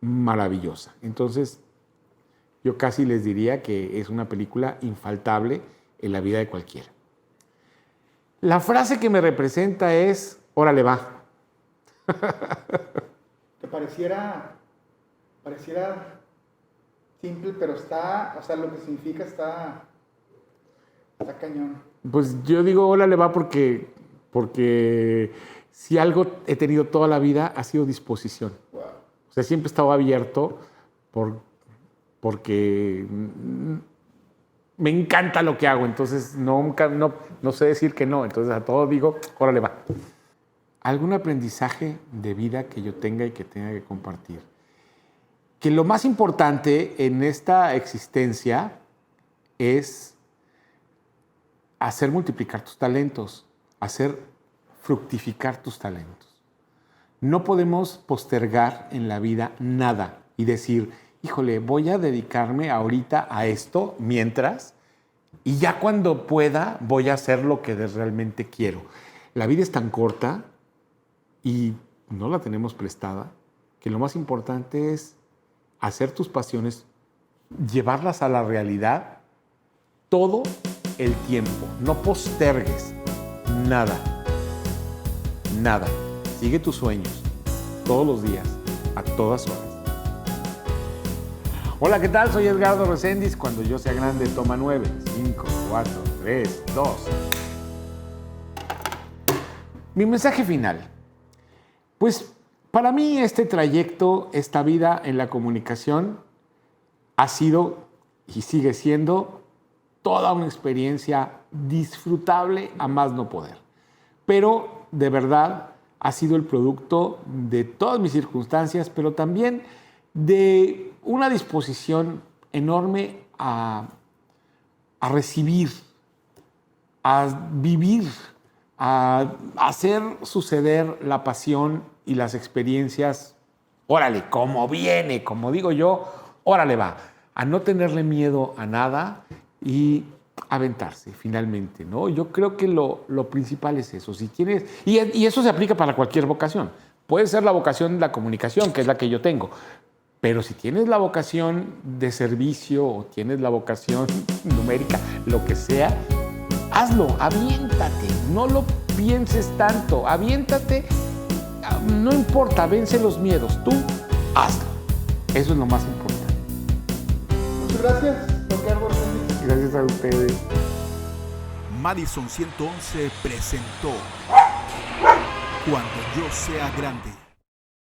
maravillosa. Entonces, yo casi les diría que es una película infaltable en la vida de cualquiera. La frase que me representa es: órale, va. Que pareciera simple, pero lo que significa está cañón. Pues yo digo órale, va porque si algo he tenido toda la vida ha sido disposición. Wow. O sea, siempre he estado abierto porque me encanta lo que hago, entonces no sé decir que no, entonces a todo digo, órale, va. ¿Algún aprendizaje de vida que yo tenga y que tenga que compartir? Que lo más importante en esta existencia es hacer multiplicar tus talentos, hacer fructificar tus talentos. No podemos postergar en la vida nada y decir, híjole, voy a dedicarme ahorita a esto mientras, y ya cuando pueda voy a hacer lo que realmente quiero. La vida es tan corta y no la tenemos prestada, que lo más importante es hacer tus pasiones, llevarlas a la realidad todo el tiempo. No postergues nada, nada. Sigue tus sueños todos los días, a todas horas. Hola, ¿qué tal? Soy Edgardo Reséndiz. Cuando yo sea grande, toma 9, 5, 4, 3, 2. Mi mensaje final. Pues para mí este trayecto, esta vida en la comunicación ha sido y sigue siendo toda una experiencia disfrutable a más no poder. Pero de verdad ha sido el producto de todas mis circunstancias, pero también de una disposición enorme a recibir, a vivir, a hacer suceder la pasión y las experiencias, órale, como viene, como digo yo, órale va, a no tenerle miedo a nada y aventarse finalmente, ¿no? Yo creo que lo principal es eso. Si tienes, y eso se aplica para cualquier vocación. Puede ser la vocación de la comunicación, que es la que yo tengo, pero si tienes la vocación de servicio o tienes la vocación numérica, lo que sea, hazlo, aviéntate, no lo pienses tanto, aviéntate, no importa, vence los miedos, tú hazlo. Eso es lo más importante. Muchas gracias, doctor Arsenio. Gracias a ustedes. Madison 111 presentó Cuando yo sea grande.